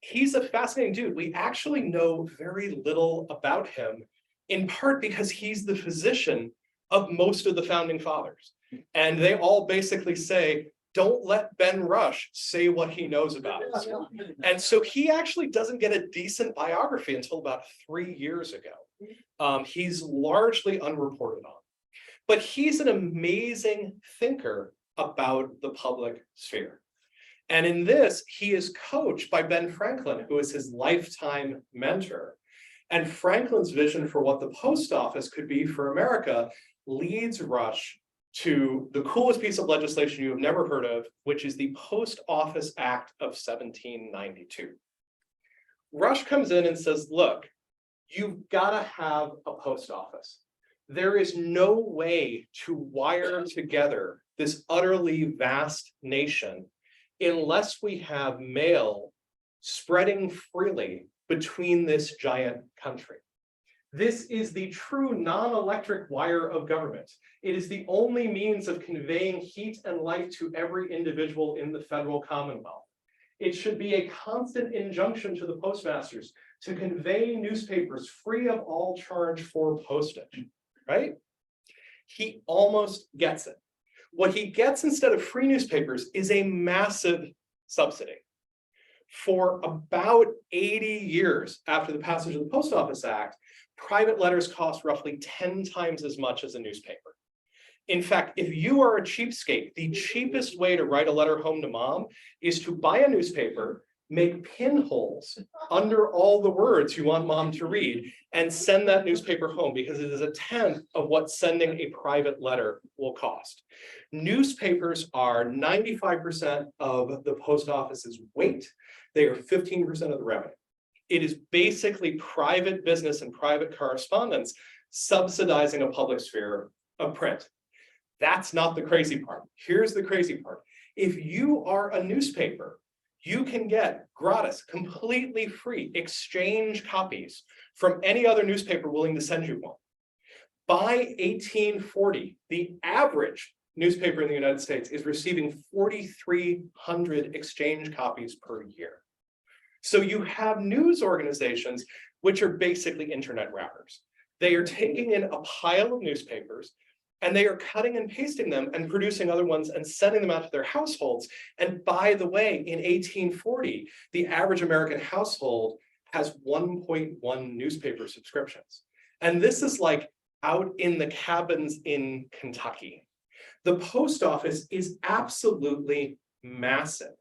[SPEAKER 1] He's a fascinating dude. We actually know very little about him, in part because he's the physician of most of the founding fathers. And they all basically say, don't let Ben Rush say what he knows about it. And so he actually doesn't get a decent biography until about 3 years ago. He's largely unreported on. But he's an amazing thinker about the public sphere. And in this, he is coached by Ben Franklin, who is his lifetime mentor. And Franklin's vision for what the post office could be for America leads Rush to the coolest piece of legislation you have never heard of, which is the Post Office Act of 1792. Rush comes in and says, look, you've got to have a post office. There is no way to wire together this utterly vast nation unless we have mail spreading freely between this giant country. This is the true non-electric wire of government. It is the only means of conveying heat and light to every individual in the federal Commonwealth. It should be a constant injunction to the postmasters to convey newspapers free of all charge for postage, right? He almost gets it. What he gets instead of free newspapers is a massive subsidy. For about 80 years after the passage of the Post Office Act, private letters cost roughly 10 times as much as a newspaper. In fact, if you are a cheapskate, the cheapest way to write a letter home to mom is to buy a newspaper, make pinholes under all the words you want mom to read, and send that newspaper home, because it is a tenth of what sending a private letter will cost. Newspapers are 95% of the post office's weight. They are 15% of the revenue. It is basically private business and private correspondence subsidizing a public sphere of print. That's not the crazy part. Here's the crazy part. If you are a newspaper, you can get gratis, completely free exchange copies from any other newspaper willing to send you one. By 1840, the average newspaper in the United States is receiving 4,300 exchange copies per year. So you have news organizations which are basically internet routers. They are taking in a pile of newspapers, and they are cutting and pasting them and producing other ones and sending them out to their households. And by the way, in 1840, the average American household has 1.1 newspaper subscriptions. And this is like out in the cabins in Kentucky. The post office is absolutely massive.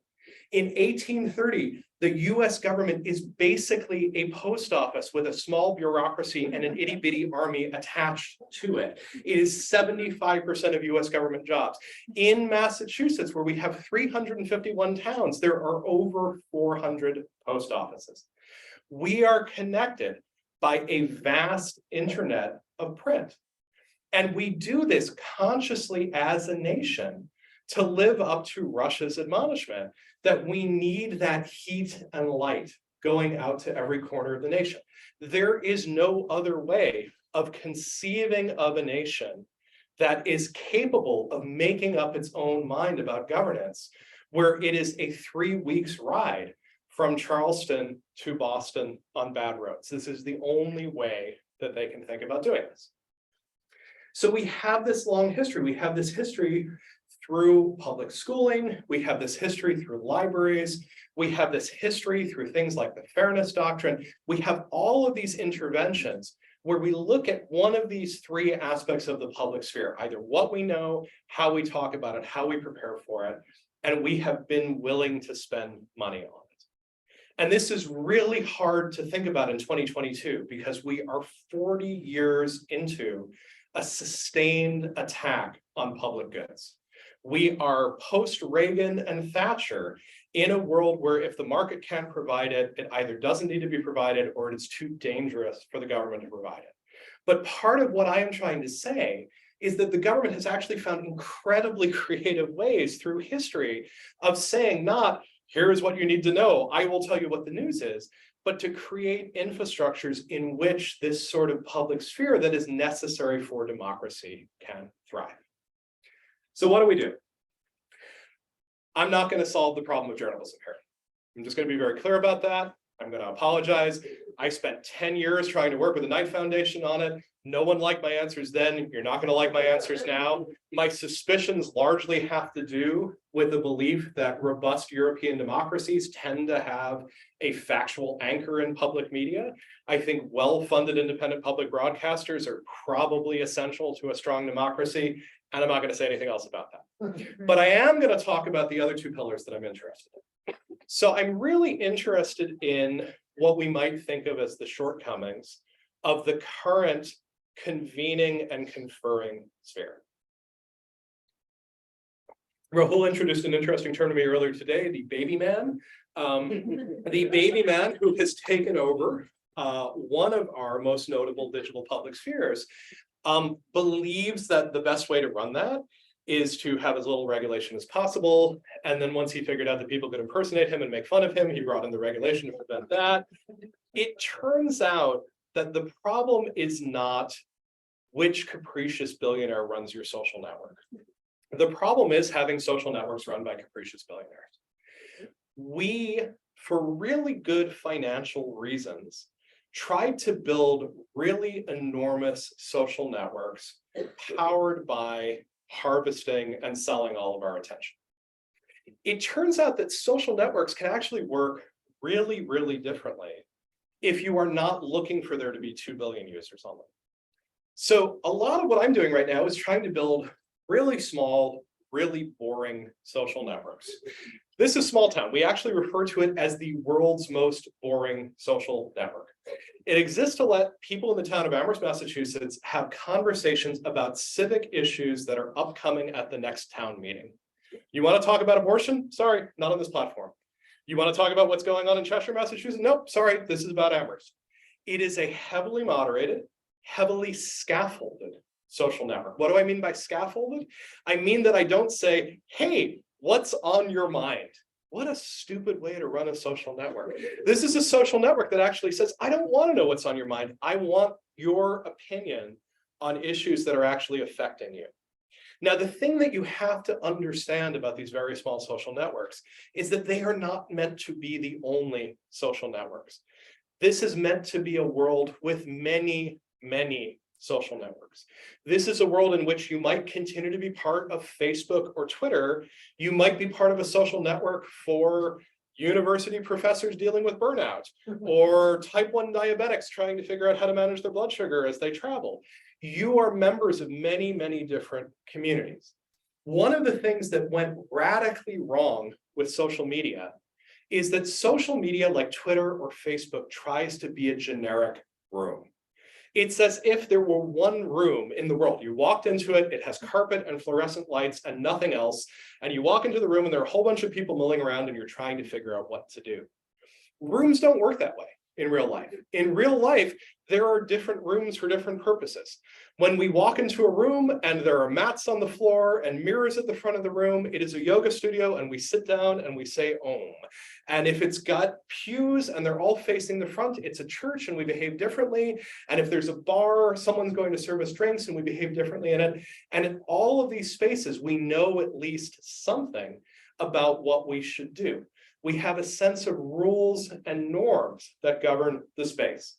[SPEAKER 1] In 1830, the US government is basically a post office with a small bureaucracy and an itty bitty army attached to it. It is 75% of US government jobs. In Massachusetts, where we have 351 towns, there are over 400 post offices. We are connected by a vast internet of print. And we do this consciously as a nation to live up to Russia's admonishment that we need that heat and light going out to every corner of the nation. There is no other way of conceiving of a nation that is capable of making up its own mind about governance, where it is a 3 weeks ride from Charleston to Boston on bad roads. This is the only way that they can think about doing this. So we have this long history. We have this history through public schooling. We have this history through libraries. We have this history through things like the Fairness Doctrine. We have all of these interventions where we look at one of these three aspects of the public sphere, either what we know, how we talk about it, how we prepare for it, and we have been willing to spend money on it. And this is really hard to think about in 2022 because we are 40 years into a sustained attack on public goods. We are post-Reagan and Thatcher in a world where if the market can't provide it, it either doesn't need to be provided or it is too dangerous for the government to provide it. But part of what I am trying to say is that the government has actually found incredibly creative ways through history of saying not, here's what you need to know, I will tell you what the news is, but to create infrastructures in which this sort of public sphere that is necessary for democracy can thrive. So what do? I'm not going to solve the problem of journalism here. I'm just going to be very clear about that. I'm going to apologize. I spent 10 years trying to work with the Knight Foundation on it. No one liked my answers then. You're not going to like my answers now. My suspicions largely have to do with the belief that robust European democracies tend to have a factual anchor in public media. I think well-funded independent public broadcasters are probably essential to a strong democracy. And I'm not going to say anything else about that. But I am going to talk about the other two pillars that I'm interested in. So I'm really interested in what we might think of as the shortcomings of the current convening and conferring sphere. Rahul introduced an interesting term to me earlier today, the baby man. The baby man who has taken over one of our most notable digital public spheres believes that the best way to run that is to have as little regulation as possible. And then once he figured out that people could impersonate him and make fun of him, he brought in the regulation to prevent that. It turns out that the problem is not which capricious billionaire runs your social network. The problem is having social networks run by capricious billionaires. We, for really good financial reasons, tried to build really enormous social networks powered by harvesting and selling all of our attention. It turns out that social networks can actually work really, really differently if you are not looking for there to be 2 billion users on them. So a lot of what I'm doing right now is trying to build really small, really boring social networks. This is small town. We actually refer to it as the world's most boring social network. It exists to let people in the town of Amherst, Massachusetts have conversations about civic issues that are upcoming at the next town meeting. You want to talk about abortion? Sorry, not on this platform. You want to talk about what's going on in Cheshire, Massachusetts? Nope, sorry, this is about Amherst. It is a heavily moderated, heavily scaffolded social network. What do I mean by scaffolded? I mean that I don't say, hey, what's on your mind? What a stupid way to run a social network. This is a social network that actually says, I don't want to know what's on your mind. I want your opinion on issues that are actually affecting you. Now, the thing that you have to understand about these very small social networks is that they are not meant to be the only social networks. This is meant to be a world with many, many social networks. This is a world in which you might continue to be part of Facebook or Twitter. You might be part of a social network for university professors dealing with burnout, or type 1 diabetics trying to figure out how to manage their blood sugar as they travel. You are members of many, many different communities. One of the things that went radically wrong with social media is that social media like Twitter or Facebook tries to be a generic room. It's as if there were one room in the world. You walked into it, it has carpet and fluorescent lights and nothing else. And you walk into the room and there are a whole bunch of people milling around and you're trying to figure out what to do. Rooms don't work that way in real life. In real life, there are different rooms for different purposes. When we walk into a room and there are mats on the floor and mirrors at the front of the room, it is a yoga studio and we sit down and we say Om. And if it's got pews and they're all facing the front, it's a church and we behave differently. And if there's a bar, someone's going to serve us drinks and we behave differently in it. And in all of these spaces, we know at least something about what we should do. We have a sense of rules and norms that govern the space.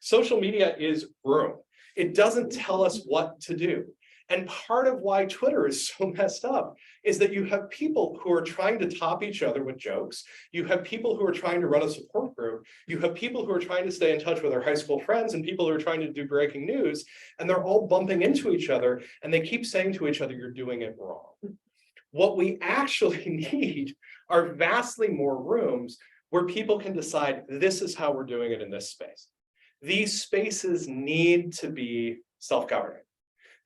[SPEAKER 1] Social media is room. It doesn't tell us what to do. And part of why Twitter is so messed up is that you have people who are trying to top each other with jokes. You have people who are trying to run a support group. You have people who are trying to stay in touch with their high school friends and people who are trying to do breaking news. And they're all bumping into each other and they keep saying to each other, you're doing it wrong. What we actually need are vastly more rooms where people can decide this is how we're doing it in this space. These spaces need to be self-governing.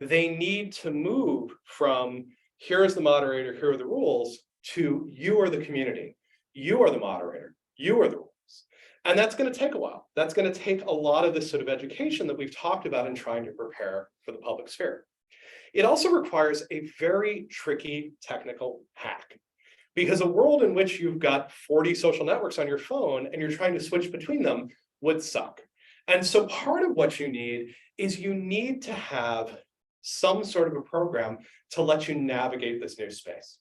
[SPEAKER 1] They need to move from here is the moderator, here are the rules, to you are the community, you are the moderator, you are the rules. And that's going to take a while. That's going to take a lot of this sort of education that we've talked about in trying to prepare for the public sphere. It also requires a very tricky technical hack. Because a world in which you've got 40 social networks on your phone and you're trying to switch between them would suck. And so part of what you need is you need to have some sort of a program to let you navigate this new space.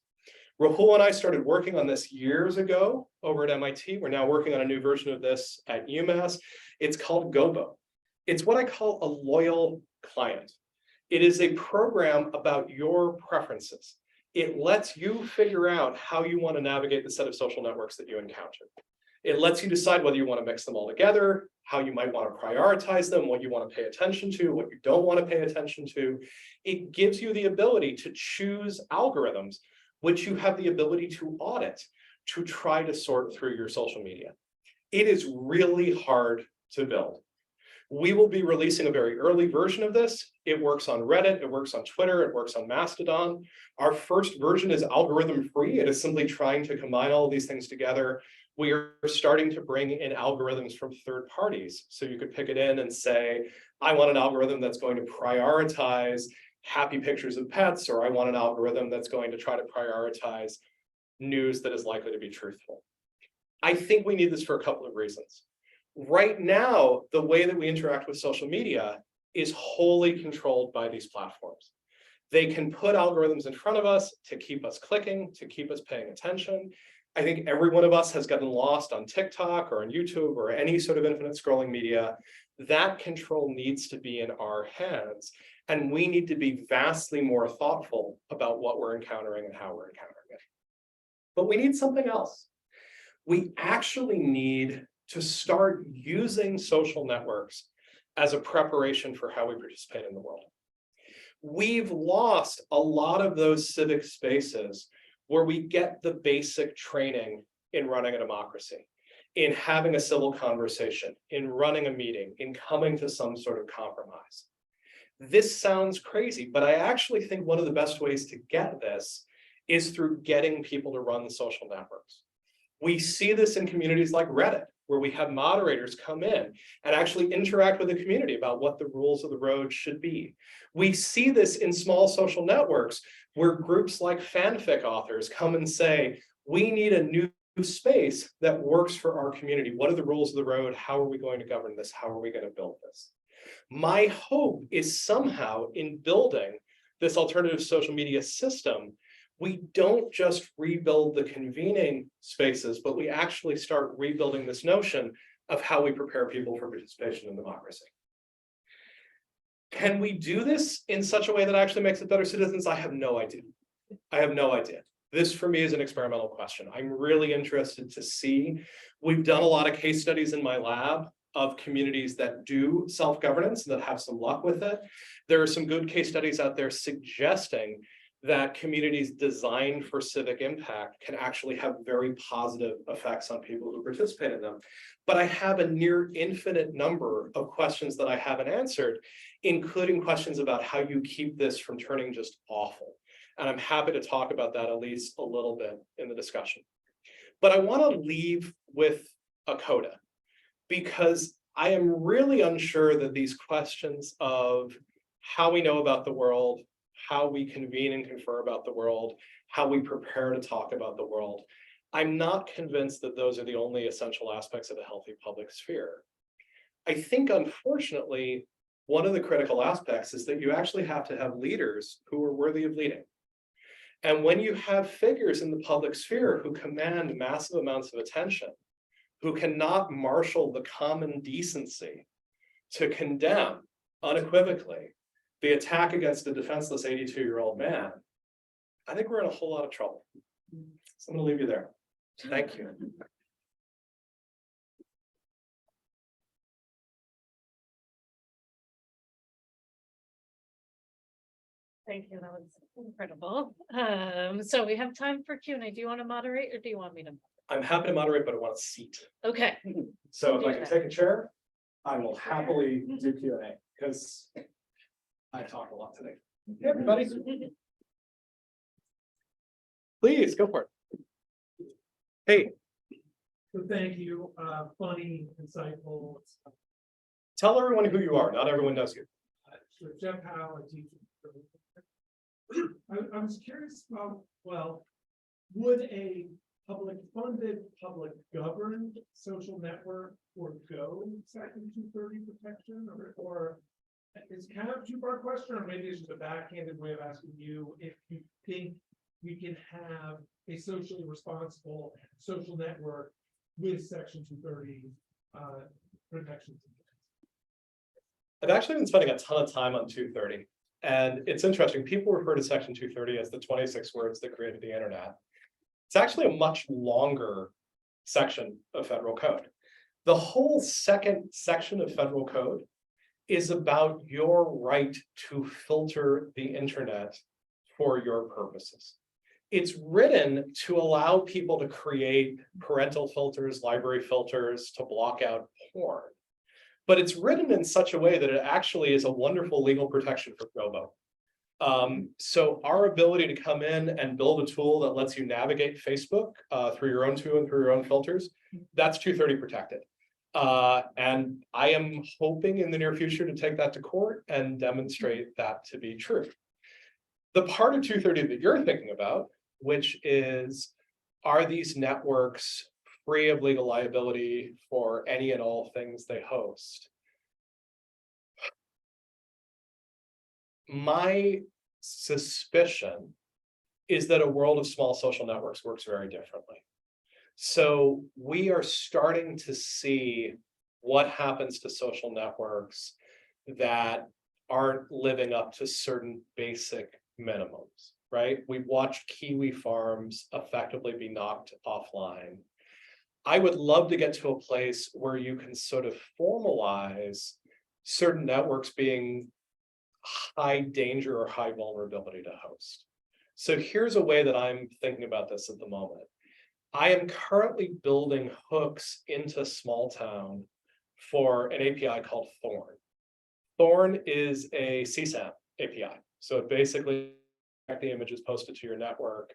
[SPEAKER 1] Rahul and I started working on this years ago over at MIT. We're now working on a new version of this at UMass. It's called Gobo. It's what I call a loyal client. It is a program about your preferences. It lets you figure out how you want to navigate the set of social networks that you encounter. It lets you decide whether you want to mix them all together, how you might want to prioritize them, what you want to pay attention to, what you don't want to pay attention to. It gives you the ability to choose algorithms, which you have the ability to audit to try to sort through your social media. It is really hard to build. We will be releasing a very early version of this. It works on Reddit, it works on Twitter, it works on Mastodon. Our first version is algorithm free. It is simply trying to combine all of these things together. We are starting to bring in algorithms from third parties. So you could pick it in and say, I want an algorithm that's going to prioritize happy pictures of pets, or I want an algorithm that's going to try to prioritize news that is likely to be truthful. I think we need this for a couple of reasons. Right now, the way that we interact with social media is wholly controlled by these platforms. They can put algorithms in front of us to keep us clicking, to keep us paying attention. I think every one of us has gotten lost on TikTok or on YouTube or any sort of infinite scrolling media. That control needs to be in our hands. And we need to be vastly more thoughtful about what we're encountering and how we're encountering it. But we need something else. We actually need to start using social networks as a preparation for how we participate in the world. We've lost a lot of those civic spaces where we get the basic training in running a democracy, in having a civil conversation, in running a meeting, in coming to some sort of compromise. This sounds crazy, but I actually think one of the best ways to get this is through getting people to run social networks. We see this in communities like Reddit, where we have moderators come in and actually interact with the community about what the rules of the road should be. We see this in small social networks where groups like fanfic authors come and say, we need a new space that works for our community. What are the rules of the road? How are we going to govern this? How are we going to build this? My hope is somehow in building this alternative social media system, we don't just rebuild the convening spaces, but we actually start rebuilding this notion of how we prepare people for participation in democracy. Can we do this in such a way that actually makes us better citizens? I have no idea. I have no idea. This for me is an experimental question. I'm really interested to see. We've done a lot of case studies in my lab of communities that do self-governance and that have some luck with it. There are some good case studies out there suggesting that communities designed for civic impact can actually have very positive effects on people who participate in them. But I have a near infinite number of questions that I haven't answered, including questions about how you keep this from turning just awful. And I'm happy to talk about that at least a little bit in the discussion. But I want to leave with a coda, because I am really unsure that these questions of how we know about the world, how we convene and confer about the world, how we prepare to talk about the world, I'm not convinced that those are the only essential aspects of a healthy public sphere. I think, unfortunately, one of the critical aspects is that you actually have to have leaders who are worthy of leading. And when you have figures in the public sphere who command massive amounts of attention, who cannot marshal the common decency to condemn unequivocally the attack against a defenseless 82-year-old man, I think we're in a whole lot of trouble. So I'm going to leave you there. Thank you.
[SPEAKER 2] Thank you, that was incredible. So we have time for Q&A. Do you want to moderate or do you want me to?
[SPEAKER 1] I'm happy to moderate, but I want a seat.
[SPEAKER 2] Okay.
[SPEAKER 1] So if I can take a chair, I will happily do Q&A because I talked a lot today. Hey, everybody. Please go for it. Hey.
[SPEAKER 3] So thank you, funny, insightful.
[SPEAKER 1] Tell everyone who you are. Not everyone knows you.
[SPEAKER 3] So Jeff Howe, I teach. I was curious about, well, would a public-funded, public-governed social network forego Section 230 protection, or it's kind of a two-part question, or maybe it's just a backhanded way of asking you if you think we can have a socially responsible social network with Section 230 protections.
[SPEAKER 1] I've actually been spending a ton of time on 230. And it's interesting, people refer to Section 230 as the 26 words that created the internet. It's actually a much longer section of federal code. The whole second section of federal code is about your right to filter the internet for your purposes. It's written to allow people to create parental filters, library filters, to block out porn. But it's written in such a way that it actually is a wonderful legal protection for Gobo. So our ability to come in and build a tool that lets you navigate Facebook through your own tool and through your own filters, that's 230 protected. And I am hoping in the near future to take that to court and demonstrate that to be true. The part of 230 that you're thinking about, which is, are these networks free of legal liability for any and all things they host? My suspicion is that a world of small social networks works very differently. So we are starting to see what happens to social networks that aren't living up to certain basic minimums, right? We've watched Kiwi farms effectively be knocked offline. I would love to get to a place where you can sort of formalize certain networks being high danger or high vulnerability to host. So here's a way that I'm thinking about this at the moment. I am currently building hooks into Smalltown for an API called Thorn. Thorn is a CSAM API. So it basically the images posted to your network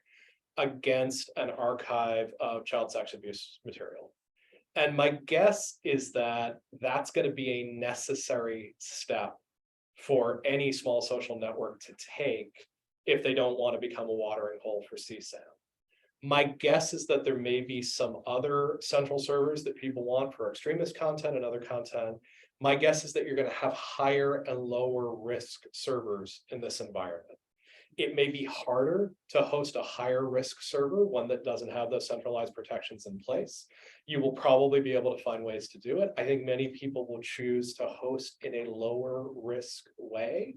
[SPEAKER 1] against an archive of child sex abuse material. And my guess is that that's going to be a necessary step for any small social network to take if they don't want to become a watering hole for CSAM. My guess is that there may be some other central servers that people want for extremist content and other content. My guess is that you're going to have higher and lower risk servers in this environment. It may be harder to host a higher risk server, one that doesn't have those centralized protections in place. You will probably be able to find ways to do it. I think many people will choose to host in a lower risk way.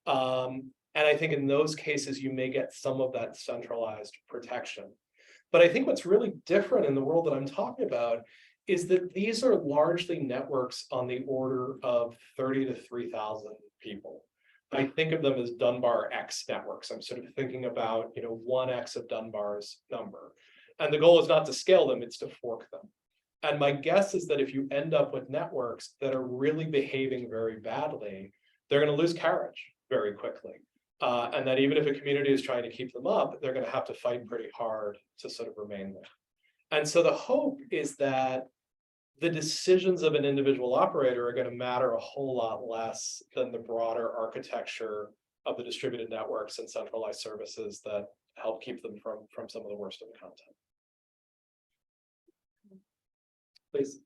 [SPEAKER 1] And I think in those cases, you may get some of that centralized protection. But I think what's really different in the world that I'm talking about is that these are largely networks on the order of 30 to 3,000 people. I think of them as Dunbar X networks. I'm sort of thinking about, 1x of Dunbar's number. And the goal is not to scale them, it's to fork them. And my guess is that if you end up with networks that are really behaving very badly, they're going to lose carriage very quickly. And that even if a community is trying to keep them up, they're going to have to fight pretty hard to sort of remain there. And so the hope is that the decisions of an individual operator are going to matter a whole lot less than the broader architecture of the distributed networks and centralized services that help keep them from some of the worst of the content. Please.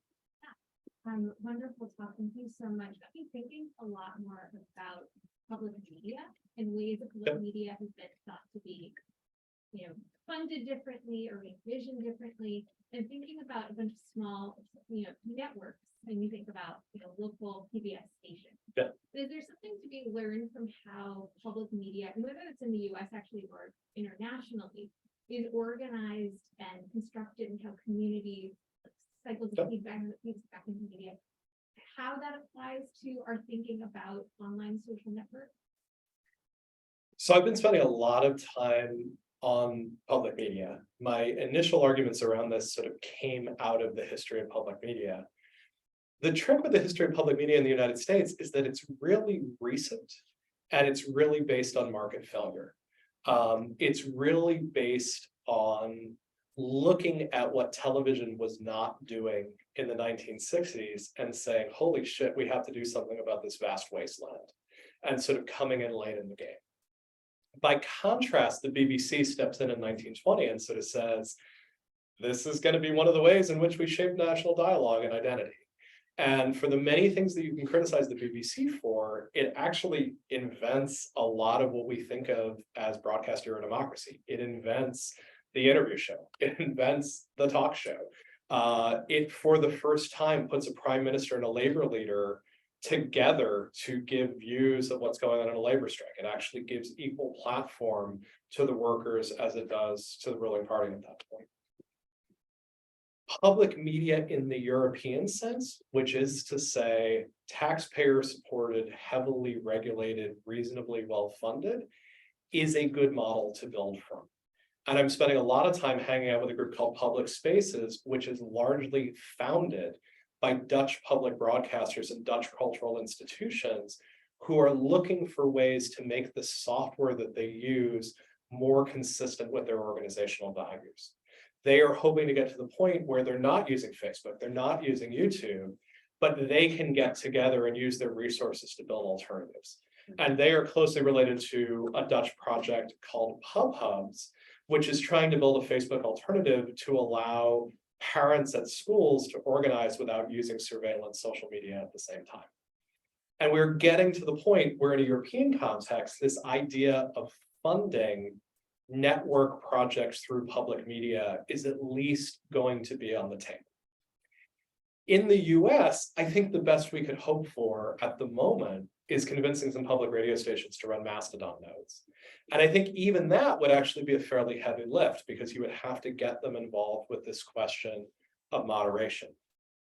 [SPEAKER 4] Wonderful talk. Thank you so much. I've been thinking a lot more about public media and ways that public media has been thought to be, funded differently or envisioned differently. And thinking about a bunch of small, networks, and you think about, local PBS stations.
[SPEAKER 1] Yeah.
[SPEAKER 4] Is there something to be learned from how public media, and whether it's in the US actually or internationally, is organized and constructed, and how community cycles of feedback that feeds back into media, how that applies to our thinking about online social networks?
[SPEAKER 1] So I've been spending a lot of time on public media. My initial arguments around this sort of came out of the history of public media. The trick with the history of public media in the United States is that it's really recent and it's really based on market failure. It's really based on looking at what television was not doing in the 1960s and saying, holy shit, we have to do something about this vast wasteland, and sort of coming in late in the game. By contrast, the BBC steps in 1920 and sort of says, this is going to be one of the ways in which we shape national dialogue and identity. And for the many things that you can criticize the BBC for, it actually invents a lot of what we think of as broadcast era democracy. It invents the interview show. It invents the talk show. It, for the first time, puts a prime minister and a labor leader together to give views of what's going on in a labor strike. It actually gives equal platform to the workers as it does to the ruling party at that point. Public media in the European sense, which is to say taxpayer-supported, heavily regulated, reasonably well-funded, is a good model to build from. And I'm spending a lot of time hanging out with a group called Public Spaces, which is largely founded by Dutch public broadcasters and Dutch cultural institutions who are looking for ways to make the software that they use more consistent with their organizational values. They are hoping to get to the point where they're not using Facebook, they're not using YouTube, but they can get together and use their resources to build alternatives. And they are closely related to a Dutch project called PubHubs, which is trying to build a Facebook alternative to allow parents at schools to organize without using surveillance social media at the same time. And we're getting to the point where in a European context, this idea of funding network projects through public media is at least going to be on the table. In the US, I think the best we could hope for at the moment is convincing some public radio stations to run Mastodon nodes. And I think even that would actually be a fairly heavy lift, because you would have to get them involved with this question of moderation.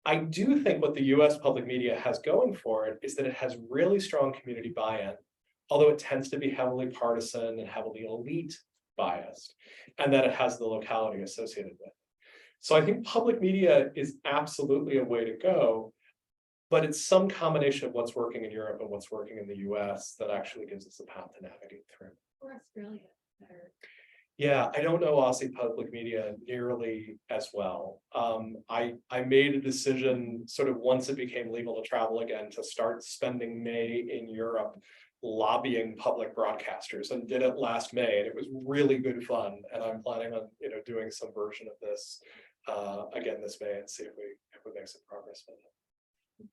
[SPEAKER 1] I do think what the US public media has going for it is that it has really strong community buy-in, although it tends to be heavily partisan and heavily elite biased, and that it has the locality associated with it. So I think public media is absolutely a way to go, but it's some combination of what's working in Europe and what's working in the US that actually gives us a path to navigate through.
[SPEAKER 4] Or Australia, better.
[SPEAKER 1] Yeah, I don't know Aussie public media nearly as well. I made a decision sort of once it became legal to travel again to start spending May in Europe lobbying public broadcasters, and did it last May, and it was really good fun. And I'm planning on doing some version of this again this May and see if we make some progress with it.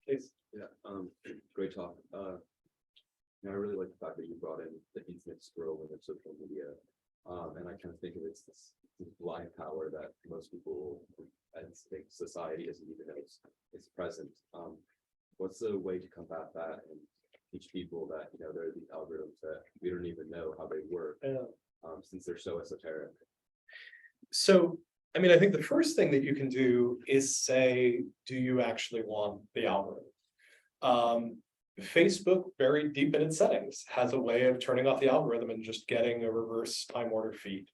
[SPEAKER 1] Please.
[SPEAKER 5] Yeah, great talk. I really like the fact that you brought in the infinite scrolling of social media. And I kind of think of it as this blind power that most people and think society isn't even know it's present. What's the way to combat that and teach people that there are these algorithms that we don't even know how they work, since they're so esoteric?
[SPEAKER 1] So, I mean, I think the first thing that you can do is say, do you actually want the algorithm? Facebook, very deep in its settings, has a way of turning off the algorithm and just getting a reverse time order feed.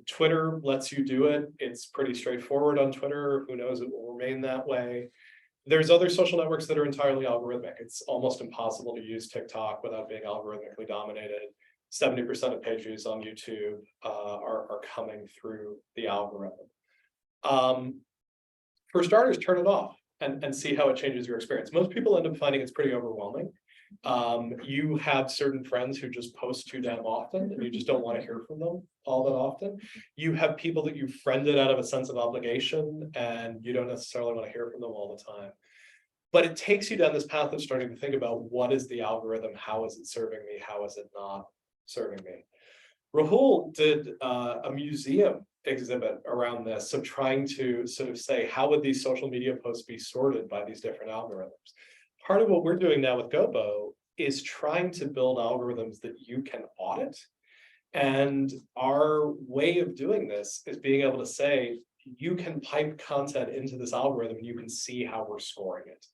[SPEAKER 1] Twitter lets you do it. It's pretty straightforward on Twitter. Who knows, it will remain that way. There's other social networks that are entirely algorithmic. It's almost impossible to use TikTok without being algorithmically dominated. 70% of page views on YouTube are coming through the algorithm. For starters, turn it off and see how it changes your experience. Most people end up finding it's pretty overwhelming. You have certain friends who just post too damn often, and you just don't want to hear from them all that often. You have people that you've friended out of a sense of obligation, and you don't necessarily want to hear from them all the time. But it takes you down this path of starting to think about, what is the algorithm? How is it serving me? How is it not serving me? Rahul did a museum exhibit around this, so trying to sort of say, how would these social media posts be sorted by these different algorithms? Part of what we're doing now with Gobo is trying to build algorithms that you can audit. And our way of doing this is being able to say, you can pipe content into this algorithm and you can see how we're scoring it.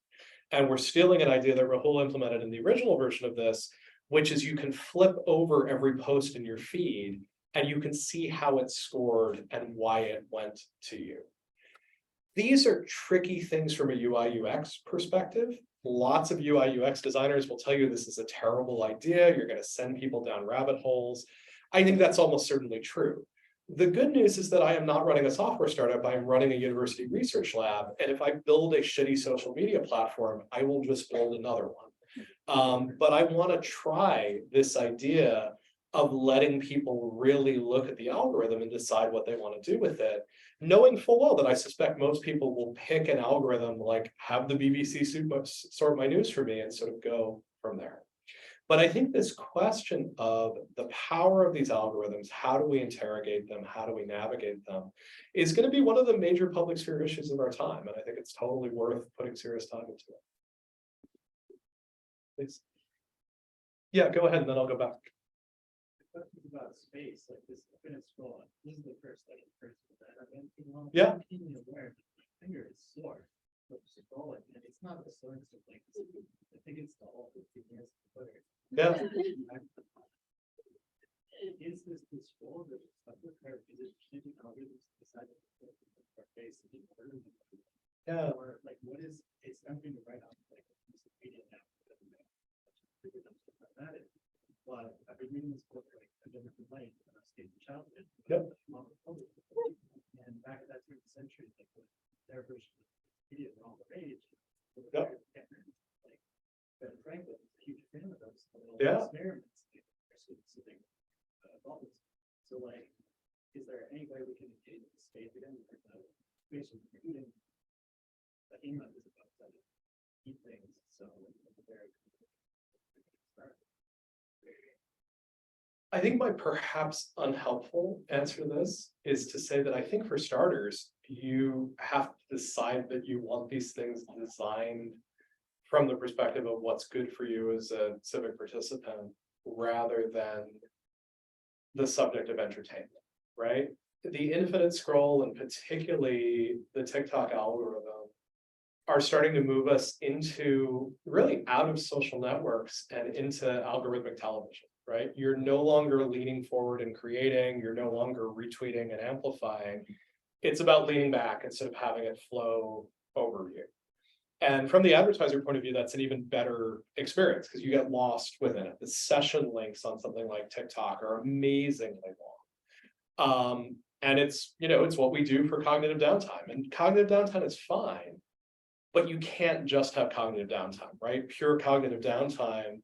[SPEAKER 1] And we're stealing an idea that Rahul implemented in the original version of this, which is you can flip over every post in your feed and you can see how it's scored and why it went to you. These are tricky things from a UI UX perspective. Lots of UI UX designers will tell you this is a terrible idea. You're going to send people down rabbit holes. I think that's almost certainly true. The good news is that I am not running a software startup. I am running a university research lab. And if I build a shitty social media platform, I will just build another one. But I want to try this idea of letting people really look at the algorithm and decide what they want to do with it, knowing full well that I suspect most people will pick an algorithm like have the BBC sort my news for me and sort of go from there. But I think this question of the power of these algorithms, how do we interrogate them, how do we navigate them, is going to be one of the major public sphere issues of our time. And I think it's totally worth putting serious time into it. Please. Yeah, go ahead and then I'll go back.
[SPEAKER 3] Questions about space, like this infinite scroll. This is the first thing that I've been
[SPEAKER 1] Yeah.
[SPEAKER 3] keenly aware that my finger is sore from scrolling, and it's not the soreness of like I think it's the whole 15 years of Twitter.
[SPEAKER 1] Yeah.
[SPEAKER 3] Is this the scroll that is stuck with her? Is it changing algorithms to decide to put our face in order?
[SPEAKER 1] Yeah.
[SPEAKER 3] Or like what is it's something to write on like a piece of media now. That is. But I've been reading this book like a different light when I was a childhood.
[SPEAKER 1] Yep.
[SPEAKER 3] And back at that turn of the century, like their version of media were all the rage.
[SPEAKER 1] Yep.
[SPEAKER 3] Like Ben Franklin was a huge fan of those
[SPEAKER 1] Yeah.
[SPEAKER 3] experiments. So like, is there any way we can engage in the space again? Spatial computing. The email is about to keep things so very.
[SPEAKER 1] I think my perhaps unhelpful answer to this is to say that I think for starters, you have to decide that you want these things designed from the perspective of what's good for you as a civic participant, rather than the subject of entertainment, right? the infinite scroll and particularly the TikTok algorithm are starting to move us into really out of social networks and into algorithmic television, right? You're no longer leaning forward and creating, you're no longer retweeting and amplifying. It's about leaning back instead of having it flow over you. And from the advertiser point of view, that's an even better experience because you get lost within it. The session links on something like TikTok are amazingly long. And it's, it's what we do for cognitive downtime, and cognitive downtime is fine, but you can't just have cognitive downtime, right? Pure cognitive downtime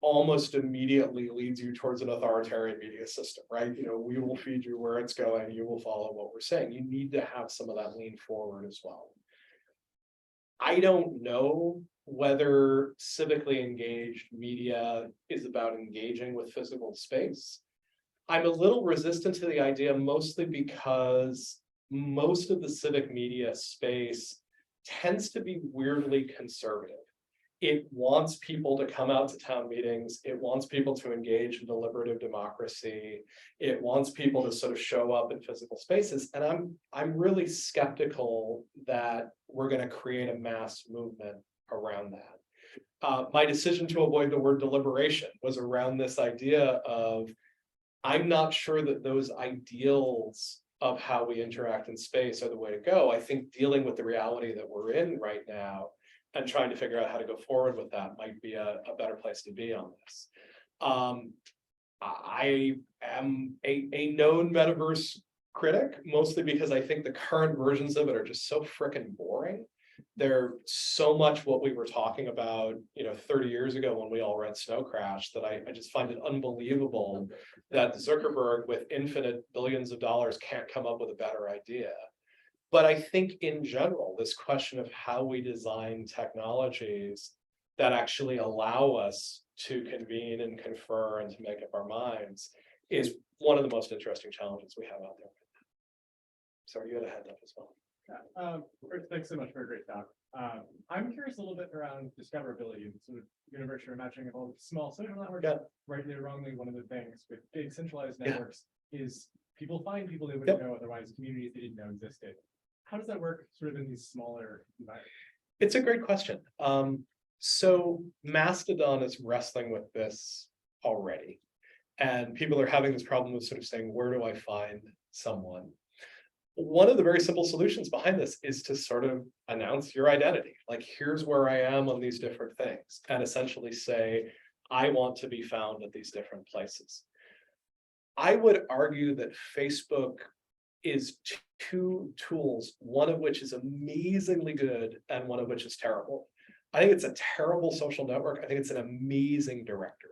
[SPEAKER 1] almost immediately leads you towards an authoritarian media system, right? We will feed you where it's going, you will follow what we're saying. You need to have some of that lean forward as well. I don't know whether civically engaged media is about engaging with physical space. I'm a little resistant to the idea, mostly because most of the civic media space tends to be weirdly conservative. It wants people to come out to town meetings. It wants people to engage in deliberative democracy. It wants people to sort of show up in physical spaces. And I'm really skeptical that we're going to create a mass movement around that. My decision to avoid the word deliberation was around this idea of, I'm not sure that those ideals of how we interact in space are the way to go. I think dealing with the reality that we're in right now and trying to figure out how to go forward with that might be a better place to be on this. I am a known metaverse critic, mostly because I think the current versions of it are just so freaking boring. They're so much what we were talking about, 30 years ago when we all read Snow Crash, that I just find it unbelievable that Zuckerberg with infinite billions of dollars can't come up with a better idea. But I think in general, this question of how we design technologies that actually allow us to convene and confer and to make up our minds is one of the most interesting challenges we have out there. So you had a head up as well.
[SPEAKER 6] First, thanks so much for a great talk. I'm curious a little bit around discoverability and sort of universe you're imagining of all the small social networks.
[SPEAKER 1] Yeah.
[SPEAKER 6] Rightly or wrongly, one of the things with big centralized
[SPEAKER 1] Yeah.
[SPEAKER 6] networks is people find people they wouldn't know otherwise, communities they didn't know existed. How does that work sort of in these smaller environments?
[SPEAKER 1] It's a great question. So Mastodon is wrestling with this already. And people are having this problem of sort of saying, where do I find someone? One of the very simple solutions behind this is to sort of announce your identity. Like, here's where I am on these different things, and essentially say, I want to be found at these different places. I would argue that Facebook is two tools, one of which is amazingly good and one of which is terrible. I think it's a terrible social network. I think it's an amazing directory.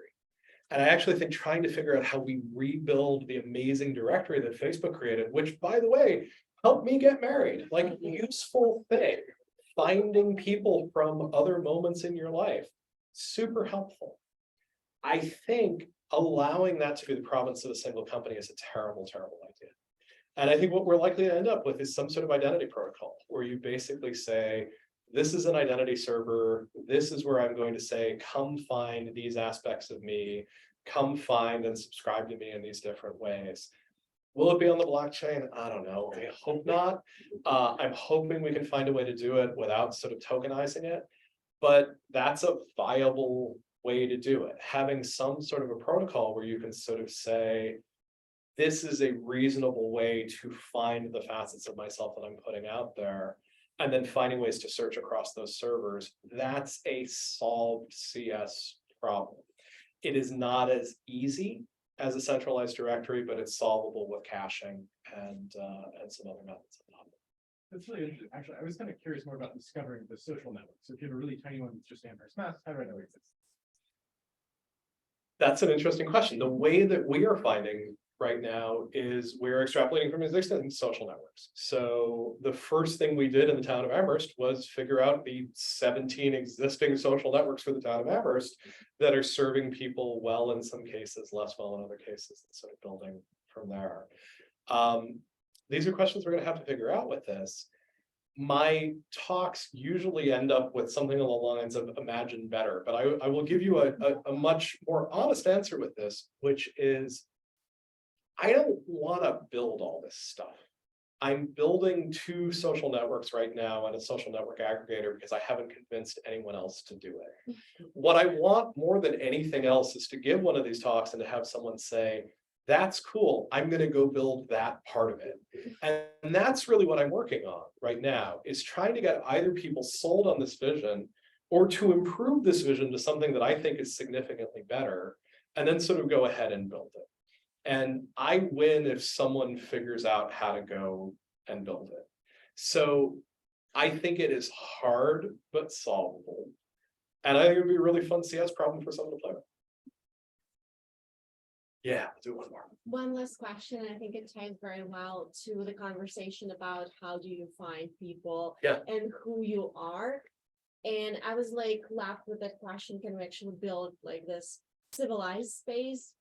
[SPEAKER 1] And I actually think trying to figure out how we rebuild the amazing directory that Facebook created, which, by the way, helped me get married, like, useful thing, finding people from other moments in your life, super helpful. I think allowing that to be the province of a single company is a terrible, terrible idea. And I think what we're likely to end up with is some sort of identity protocol where you basically say, this is an identity server. This is where I'm going to say, come find these aspects of me, come find and subscribe to me in these different ways. Will it be on the blockchain? I don't know. I hope not. I'm hoping we can find a way to do it without sort of tokenizing it, but that's a viable way to do it. Having some sort of a protocol where you can sort of say, this is a reasonable way to find the facets of myself that I'm putting out there, and then finding ways to search across those servers. That's a solved CS problem. It is not as easy as a centralized directory, but it's solvable with caching and some other methods.
[SPEAKER 6] That's really interesting. Actually, I was kind of curious more about discovering the social network. So if you have a really tiny one that's just Amherst, Mass, how do I know it exists?
[SPEAKER 1] That's an interesting question. The way that we are finding right now is we're extrapolating from existing social networks. So the first thing we did in the town of Amherst was figure out the 17 existing social networks for the town of Amherst that are serving people well in some cases, less well in other cases, and sort of building from there. These are questions we're going to have to figure out with this. My talks usually end up with something along the lines of imagine better, but I will give you a much more honest answer with this, which is, I don't want to build all this stuff. I'm building 2 social networks right now and a social network aggregator because I haven't convinced anyone else to do it. What I want more than anything else is to give one of these talks and to have someone say, that's cool, I'm going to go build that part of it. And that's really what I'm working on right now, is trying to get either people sold on this vision or to improve this vision to something that I think is significantly better, and then sort of go ahead and build it. And I win if someone figures out how to go and build it. So I think it is hard, but solvable. And I think it would be a really fun CS problem for someone to play with. Yeah, I'll do one more.
[SPEAKER 7] One last question, I think it ties very well to the conversation about how do you find people
[SPEAKER 1] Yeah.
[SPEAKER 7] and who you are. And I was like left with that question, can we actually build like this civilized space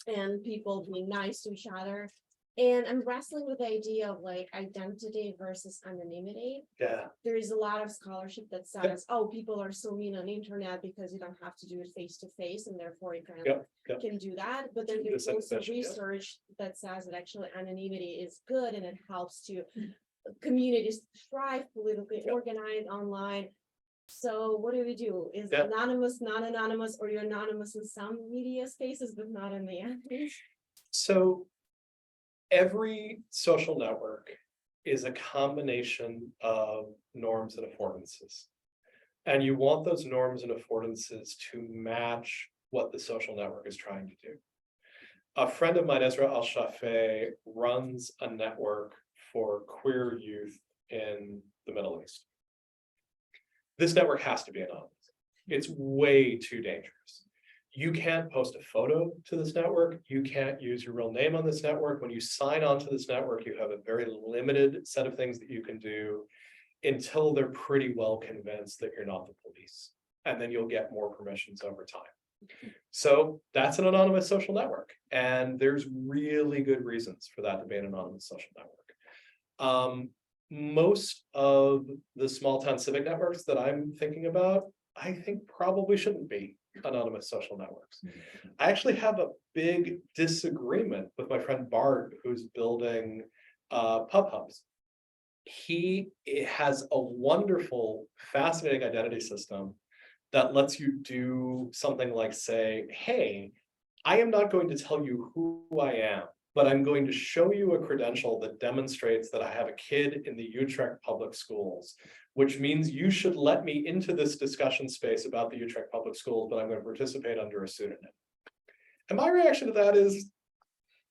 [SPEAKER 7] and people being nice to each other? And I'm wrestling with the idea of like identity versus anonymity.
[SPEAKER 1] Yeah.
[SPEAKER 7] There is a lot of scholarship that says, oh, people are so mean on the internet because you don't have to do it face to face, and therefore you kind of can do that. But then there's also
[SPEAKER 1] Disinformation,
[SPEAKER 7] research that says that actually anonymity is good and it helps to communities thrive, politically organized online. So what do we do? Is anonymous, not anonymous, or you're anonymous in some media spaces, but not in the others?
[SPEAKER 1] So every social network is a combination of norms and affordances. And you want those norms and affordances to match what the social network is trying to do. A friend of mine, Ezra Al-Shafei, runs a network for queer youth in the Middle East. This network has to be anonymous. It's way too dangerous. You can't post a photo to this network. You can't use your real name on this network. When you sign on to this network, you have a very limited set of things that you can do until they're pretty well convinced that you're not the police. And then you'll get more permissions over time. So that's an anonymous social network. And there's really good reasons for that to be an anonymous social network. Most of the small town civic networks that I'm thinking about, I think probably shouldn't be anonymous social networks. I actually have a big disagreement with my friend Bart, who's building pub hubs. He has a wonderful, fascinating identity system that lets you do something like say, hey, I am not going to tell you who I am, but I'm going to show you a credential that demonstrates that I have a kid in the Utrecht public schools, which means you should let me into this discussion space about the Utrecht public schools, but I'm going to participate under a pseudonym. And my reaction to that is,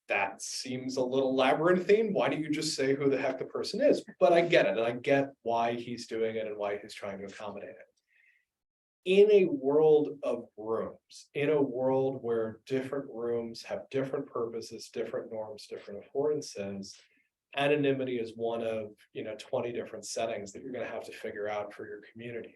[SPEAKER 1] that seems a little labyrinthine. Why don't you just say who the heck the person is? But I get it, and I get why he's doing it and why he's trying to accommodate it. In a world of rooms, in a world where different rooms have different purposes, different norms, different affordances, anonymity is one of 20 different settings that you're going to have to figure out for your community.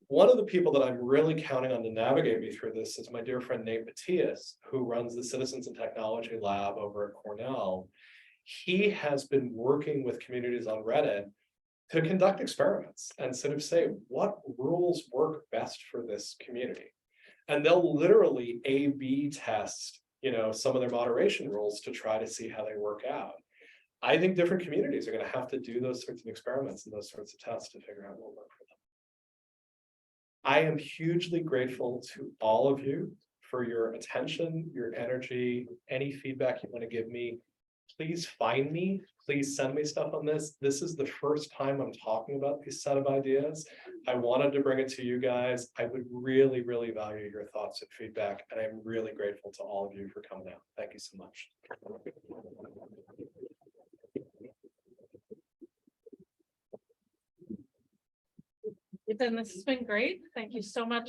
[SPEAKER 1] One of the people that I'm really counting on to navigate me through this is my dear friend Nate Matias, who runs the Citizens and Technology Lab over at Cornell. He has been working with communities on Reddit to conduct experiments and sort of say, what rules work best for this community? And they'll literally A/B test, some of their moderation rules to try to see how they work out. I think different communities are going to have to do those sorts of experiments and those sorts of tests to figure out what will work for them. I am hugely grateful to all of you for your attention, your energy, any feedback you want to give me. Please find me, please send me stuff on this. This is the first time I'm talking about this set of ideas. I wanted to bring it to you guys. I would really, really value your thoughts and feedback, and I'm really grateful to all of you for coming out. Thank you so much.
[SPEAKER 2] Then this has been great. Thank you so much